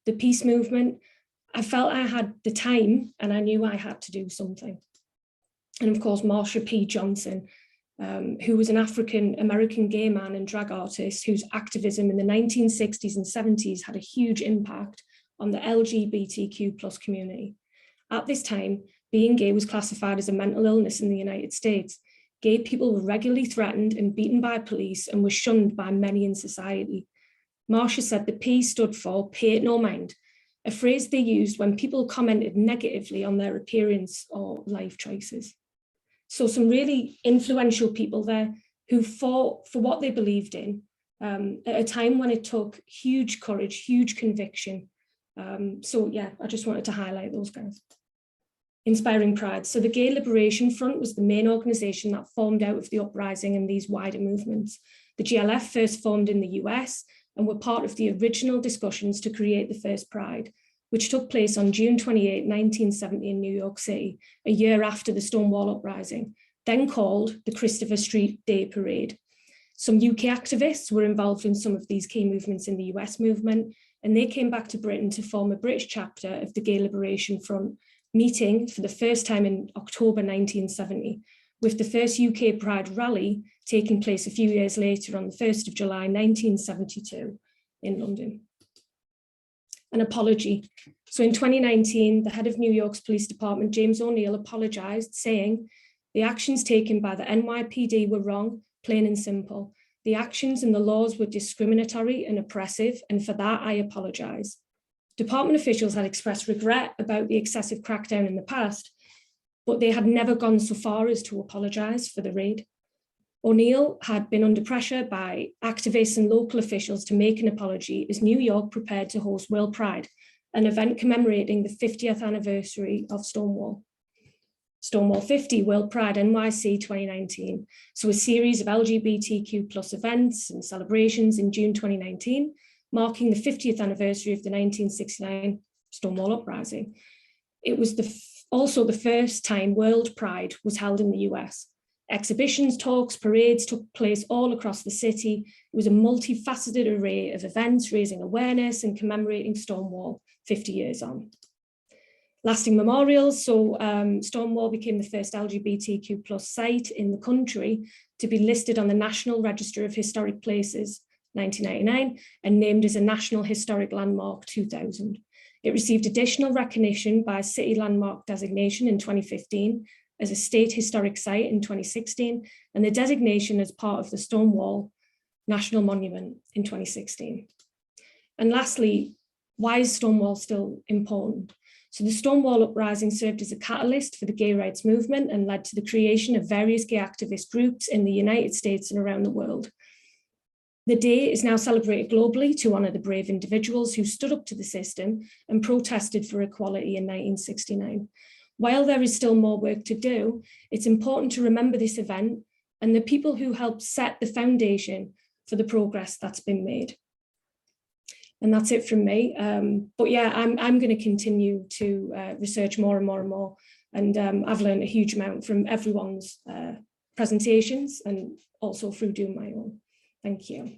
the peace movement. I felt I had the time and I knew I had to do something. And of course, Marsha P. Johnson, who was an African-American gay man and drag artist whose activism in the 1960s and 70s had a huge impact on the LGBTQ+ community. At this time, being gay was classified as a mental illness in the United States. Gay people were regularly threatened and beaten by police and were shunned by many in society. Marsha said the P stood for pay it no mind, a phrase they used when people commented negatively on their appearance or life choices. So some really influential people there who fought for what they believed in at a time when it took huge courage, huge conviction. So yeah, I just wanted to highlight those guys. Inspiring pride. So the Gay Liberation Front was the main organisation that formed out of the uprising and these wider movements. The GLF first formed in the US and were part of the original discussions to create the first Pride, which took place on June 28, 1970 in New York City, a year after the Stonewall Uprising, then called the Christopher Street Day Parade. Some UK activists were involved in some of these key movements in the US movement, and they came back to Britain to form a British chapter of the Gay Liberation Front, meeting for the first time in October 1970, with the first UK Pride rally taking place a few years later on the 1st of July 1972 in London. An apology. So in 2019, the head of New York's police department, James O'Neill, apologised, saying, "The actions taken by the NYPD were wrong, plain and simple. The actions and the laws were discriminatory and oppressive, and for that I apologise." Department officials had expressed regret about the excessive crackdown in the past, but they had never gone so far as to apologise for the raid. O'Neill had been under pressure by activists and local officials to make an apology as New York prepared to host World Pride, an event commemorating the 50th anniversary of Stonewall. Stonewall 50, World Pride NYC 2019. So a series of LGBTQ+ events and celebrations in June 2019, marking the 50th anniversary of the 1969 Stonewall Uprising. It was also the first time World Pride was held in the US. Exhibitions, talks, parades took place all across the city. It was a multifaceted array of events raising awareness and commemorating Stonewall 50 years on. Lasting memorials. So Stonewall became the first LGBTQ+ site in the country to be listed on the National Register of Historic Places 1999 and named as a National Historic Landmark 2000. It received additional recognition by City Landmark designation in 2015, as a state historic site in 2016, and the designation as part of the Stonewall National Monument in 2016. And lastly, why is Stonewall still important? So the Stonewall Uprising served as a catalyst for the gay rights movement and led to the creation of various gay activist groups in the United States and around the world. The day is now celebrated globally to honour the brave individuals who stood up to the system and protested for equality in 1969. While there is still more work to do, it's important to remember this event and the people who helped set the foundation for the progress that's been made. And that's it from me. But yeah, I'm going to continue to research more and more and more. And I've learned a huge amount from everyone's presentations and also through doing my own. Thank you.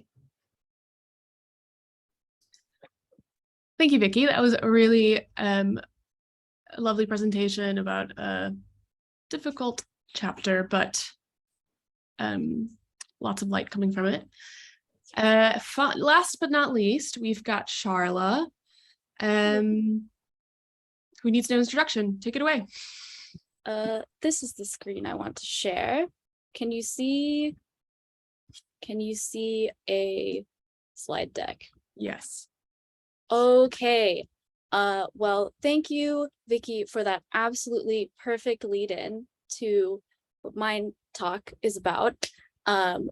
Thank you, Vicky. That was a really lovely presentation about a difficult chapter, but lots of light coming from it. Last but not least, we've got Charla, who needs no introduction. Take it away. This is the screen I want to share. Can you see a slide deck? Yes. Okay. Well, thank you, Vicky, for that absolutely perfect lead-in to what my talk is about,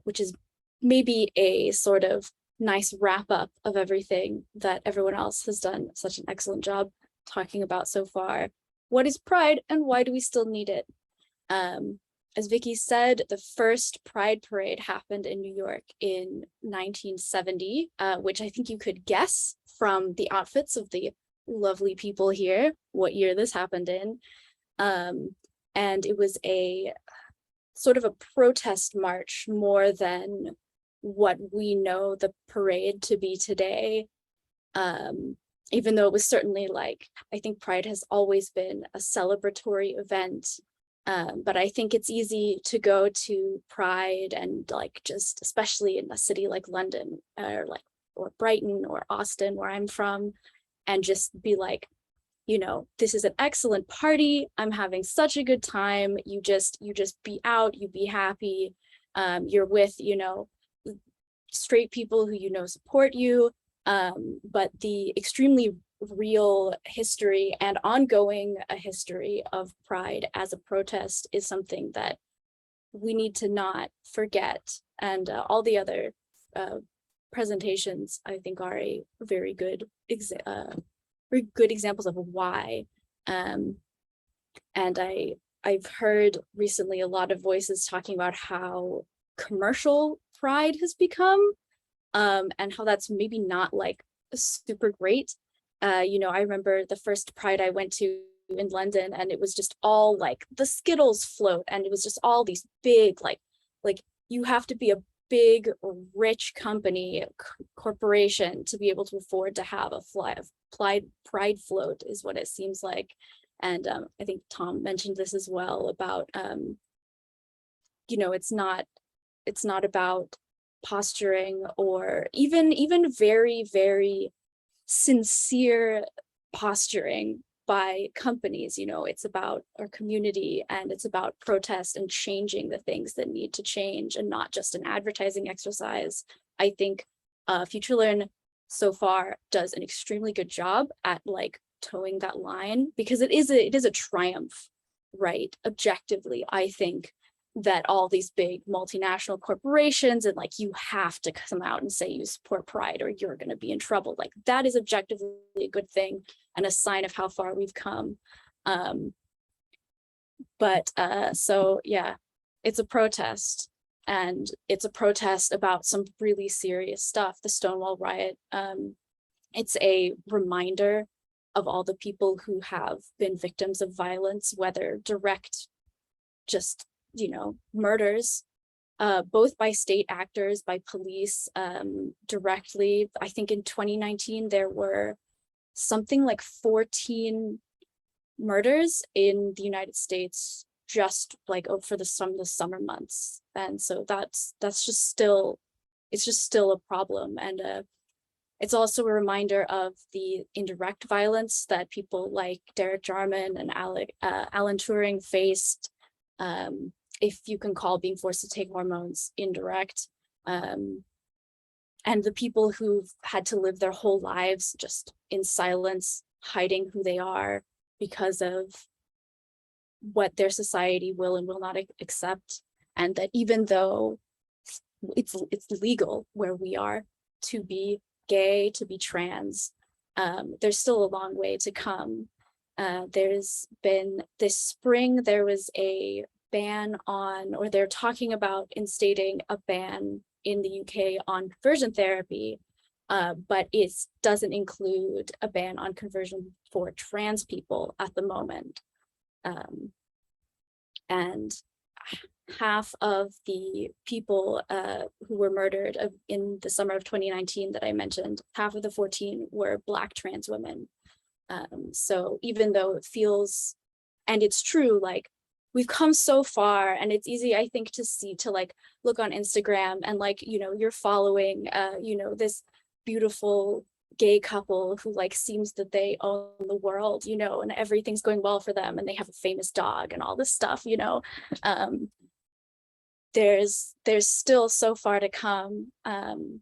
which is maybe a sort of nice wrap-up of everything that everyone else has done such an excellent job talking about so far. What is Pride and why do we still need it? As Vicky said, the first Pride Parade happened in New York in 1970, which I think you could guess from the outfits of the lovely people here what year this happened in. And it was a sort of a protest march more than what we know the parade to be today. Even though it was certainly like, I think Pride has always been a celebratory event. But I think it's easy to go to Pride and like just, especially in a city like London or Brighton or Austin, where I'm from, and just be like, you know, this is an excellent party. I'm having such a good time. You just be out, you be happy. You're with, you know, straight people who you know support you. But the extremely real history and ongoing history of Pride as a protest is something that we need to not forget. And all the other presentations, I think, are a very good examples of why. And I've heard recently a lot of voices talking about how commercial Pride has become, and how that's maybe not like super great. You know, I remember the first Pride I went to in London, and it was just all like the Skittles float, and it was just all these big like you have to be a big rich company corporation to be able to afford to have a Pride float, is what it seems like. And I think Tom mentioned this as well about you know, it's not about posturing or even very, very sincere posturing by companies. You know, it's about our community, and it's about protest and changing the things that need to change, and not just an advertising exercise. I think FutureLearn so far does an extremely good job at like towing that line, because it is a triumph, right? Objectively, I think that all these big multinational corporations and like you have to come out and say you support Pride or you're going to be in trouble, like that is objectively a good thing and a sign of how far we've come. So yeah, it's a protest, and it's a protest about some really serious stuff. The Stonewall riot, it's a reminder of all the people who have been victims of violence, whether direct, just, you know, murders, both by state actors, by police, directly. I think in 2019, there were something like 14 murders in the United States, just like for the summer months. And so that's just still, it's just still a problem. And it's also a reminder of the indirect violence that people like Derek Jarman and Alan Turing faced, if you can call being forced to take hormones indirect, and the people who've had to live their whole lives just in silence, hiding who they are because of what their society will and will not accept. And that even though it's legal where we are to be gay, to be trans, there's still a long way to come. There's been this spring, there was a ban on, or they're talking about instating a ban in the UK on conversion therapy, but it doesn't include a ban on conversion for trans people at the moment. And half of the people who were murdered in the summer of 2019 that I mentioned, half of the 14 were Black trans women. So even though it feels, and it's true, like we've come so far, and it's easy, I think, to like look on Instagram and like, you know, you're following, you know, this beautiful gay couple who like seems that they own the world, you know, and everything's going well for them, and they have a famous dog and all this stuff, you know. There's still so far to come, and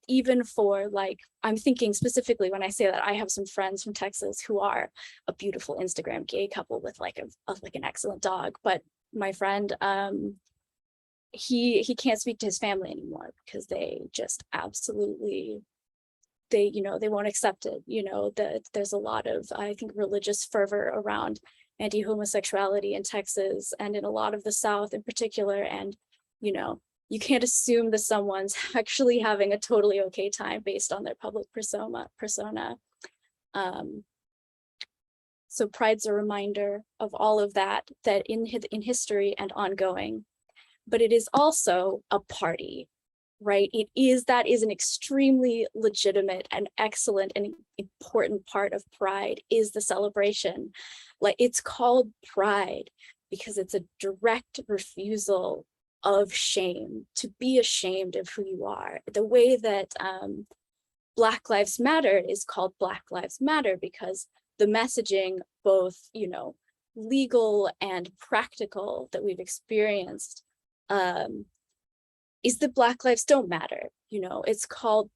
even for like, I'm thinking specifically when I say that, I have some friends from Texas who are a beautiful Instagram gay couple with like like an excellent dog. But my friend, he can't speak to his family anymore because they just absolutely, they won't accept it. That there's a lot of, I think, religious fervor around anti-homosexuality in Texas and in a lot of the South in particular. And you can't assume that someone's actually having a totally okay time based on their public persona. So Pride's a reminder of all of that in history and ongoing, but it is also a party, right? That is an extremely legitimate and excellent and important part of Pride, is the celebration. Like, it's called Pride because it's a direct refusal of shame, to be ashamed of who you are. The way that Black Lives Matter is called Black Lives Matter because the messaging, both, legal and practical, that we've experienced is that Black lives don't matter. It's called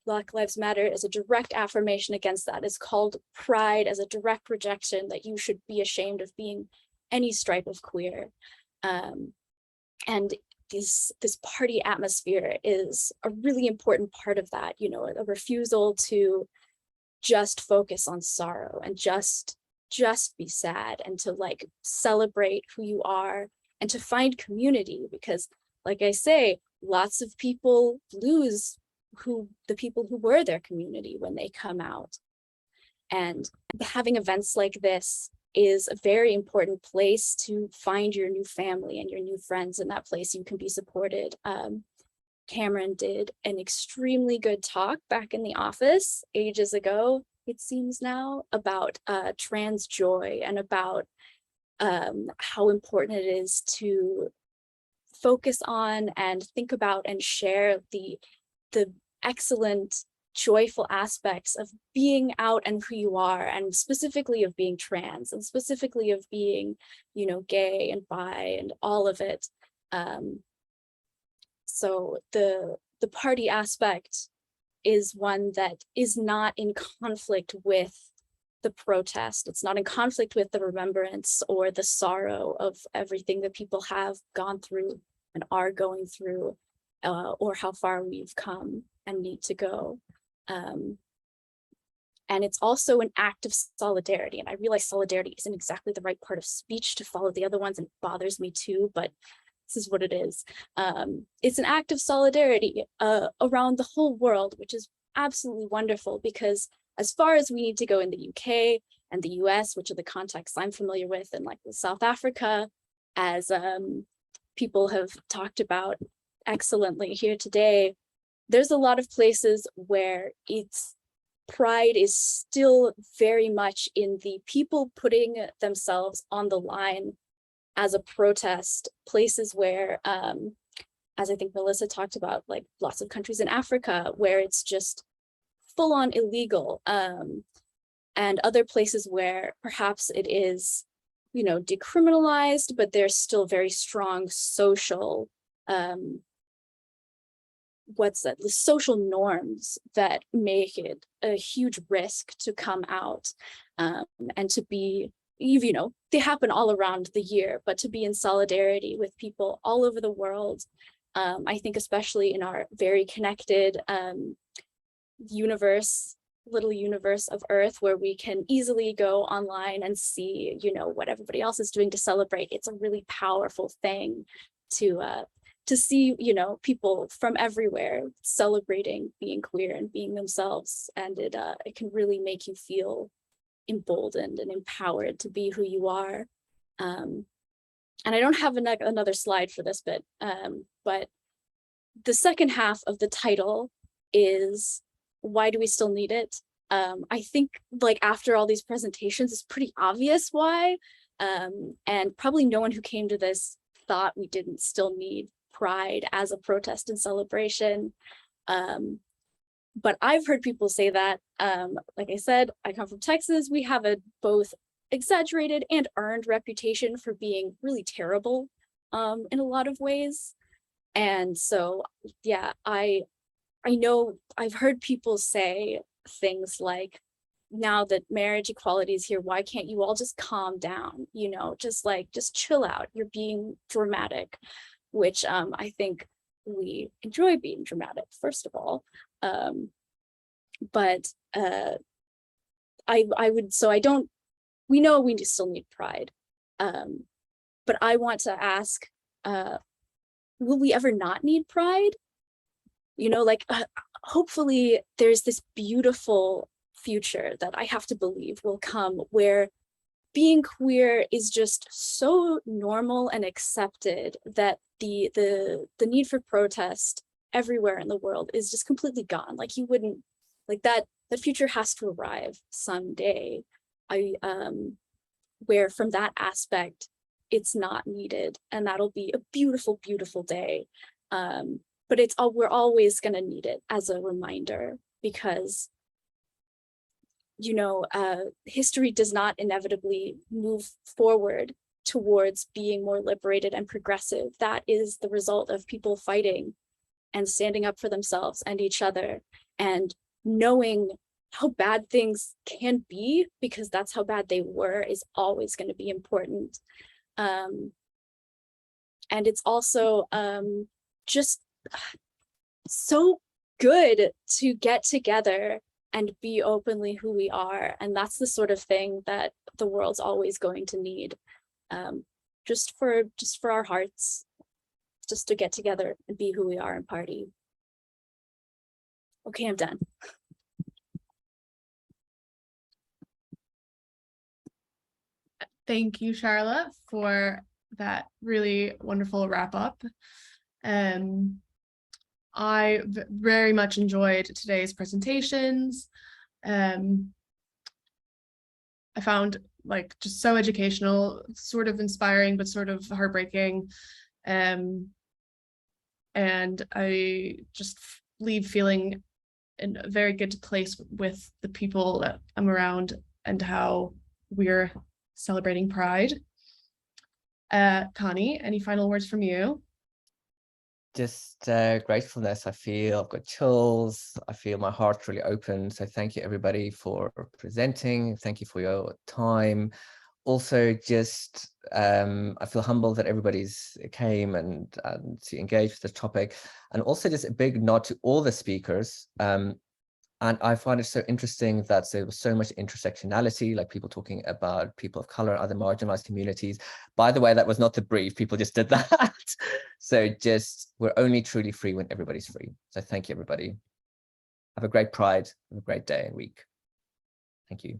Black Lives Matter as a direct affirmation against that. It's called Pride as a direct rejection that you should be ashamed of being any stripe of queer. And this party atmosphere is a really important part of that, a refusal to just focus on sorrow and just be sad, and to like celebrate who you are and to find community, because like I say, lots of people lose the people who were their community when they come out. And having events like this is a very important place to find your new family and your new friends. In that place you can be supported. Cameron did an extremely good talk back in the office ages ago, it seems now, about trans joy and about how important it is to focus on and think about and share the excellent, joyful aspects of being out and who you are, and specifically of being trans, and specifically of being, gay and bi and all of it. So the party aspect is one that is not in conflict with the protest. It's not in conflict with the remembrance or the sorrow of everything that people have gone through and are going through, or how far we've come and need to go. And it's also an act of solidarity. And I realize solidarity isn't exactly the right part of speech to follow the other ones, and it bothers me too, but this is what it is. It's an act of solidarity around the whole world, which is absolutely wonderful, because as far as we need to go in the UK and the US, which are the contexts I'm familiar with, and like with South Africa, as people have talked about excellently here today, there's a lot of places where Pride is still very much in the people putting themselves on the line as a protest, places where, as I think Melissa talked about, like lots of countries in Africa where it's just full on illegal, and other places where perhaps it is, decriminalized, but there's still very strong social, the social norms that make it a huge risk to come out, and to be, they happen all around the year, but to be in solidarity with people all over the world. I think especially in our very connected little universe of Earth, where we can easily go online and see, what everybody else is doing to celebrate. It's a really powerful thing to see, people from everywhere celebrating being queer and being themselves, and it can really make you feel emboldened and empowered to be who you are. And I don't have another slide for this bit, but the second half of the title is, why do we still need it? I think like after all these presentations, it's pretty obvious why, and probably no one who came to this thought we didn't still need Pride as a protest and celebration. But I've heard people say that, like I said, I come from Texas. We have a both exaggerated and earned reputation for being really terrible in a lot of ways. And so, yeah, I I know I've heard people say things like, now that marriage equality is here, why can't you all just calm down? You know, just chill out. You're being dramatic, which I think we enjoy being dramatic, first of all. But I would, so I don't, we know we still need pride. But I want to ask, will we ever not need pride? You know, like hopefully there's this beautiful future that I have to believe will come where being queer is just so normal and accepted that the need for protest everywhere in the world is just completely gone. Like you wouldn't, like that future has to arrive someday. Where from that aspect, it's not needed, and that'll be a beautiful, beautiful day. But we're always going to need it as a reminder, because you know, history does not inevitably move forward towards being more liberated and progressive. That is the result of people fighting and standing up for themselves and each other, and knowing how bad things can be, because that's how bad they were, is always going to be important. And it's also just so good to get together and be openly who we are. And that's the sort of thing that the world's always going to need, just for our hearts, just to get together and be who we are and party. Okay, I'm done. Thank you, Charlotte, for that really wonderful wrap up. I very much enjoyed today's presentations. I found like just so educational, sort of inspiring, but sort of heartbreaking. And I just leave feeling in a very good place with the people that I'm around and how we're celebrating Pride. Connie, any final words from you? Just gratefulness. I feel I've got chills. I feel my heart really open. So thank you everybody for presenting. Thank you for your time. Also, just I feel humbled that everybody's came and to engage with the topic, and also just a big nod to all the speakers. And I find it so interesting that there was so much intersectionality, like people talking about people of color, other marginalized communities. By the way, that was not the brief, people just did that. So just, we're only truly free when everybody's free. So thank you, everybody. Have a great Pride, have a great day and week. Thank you.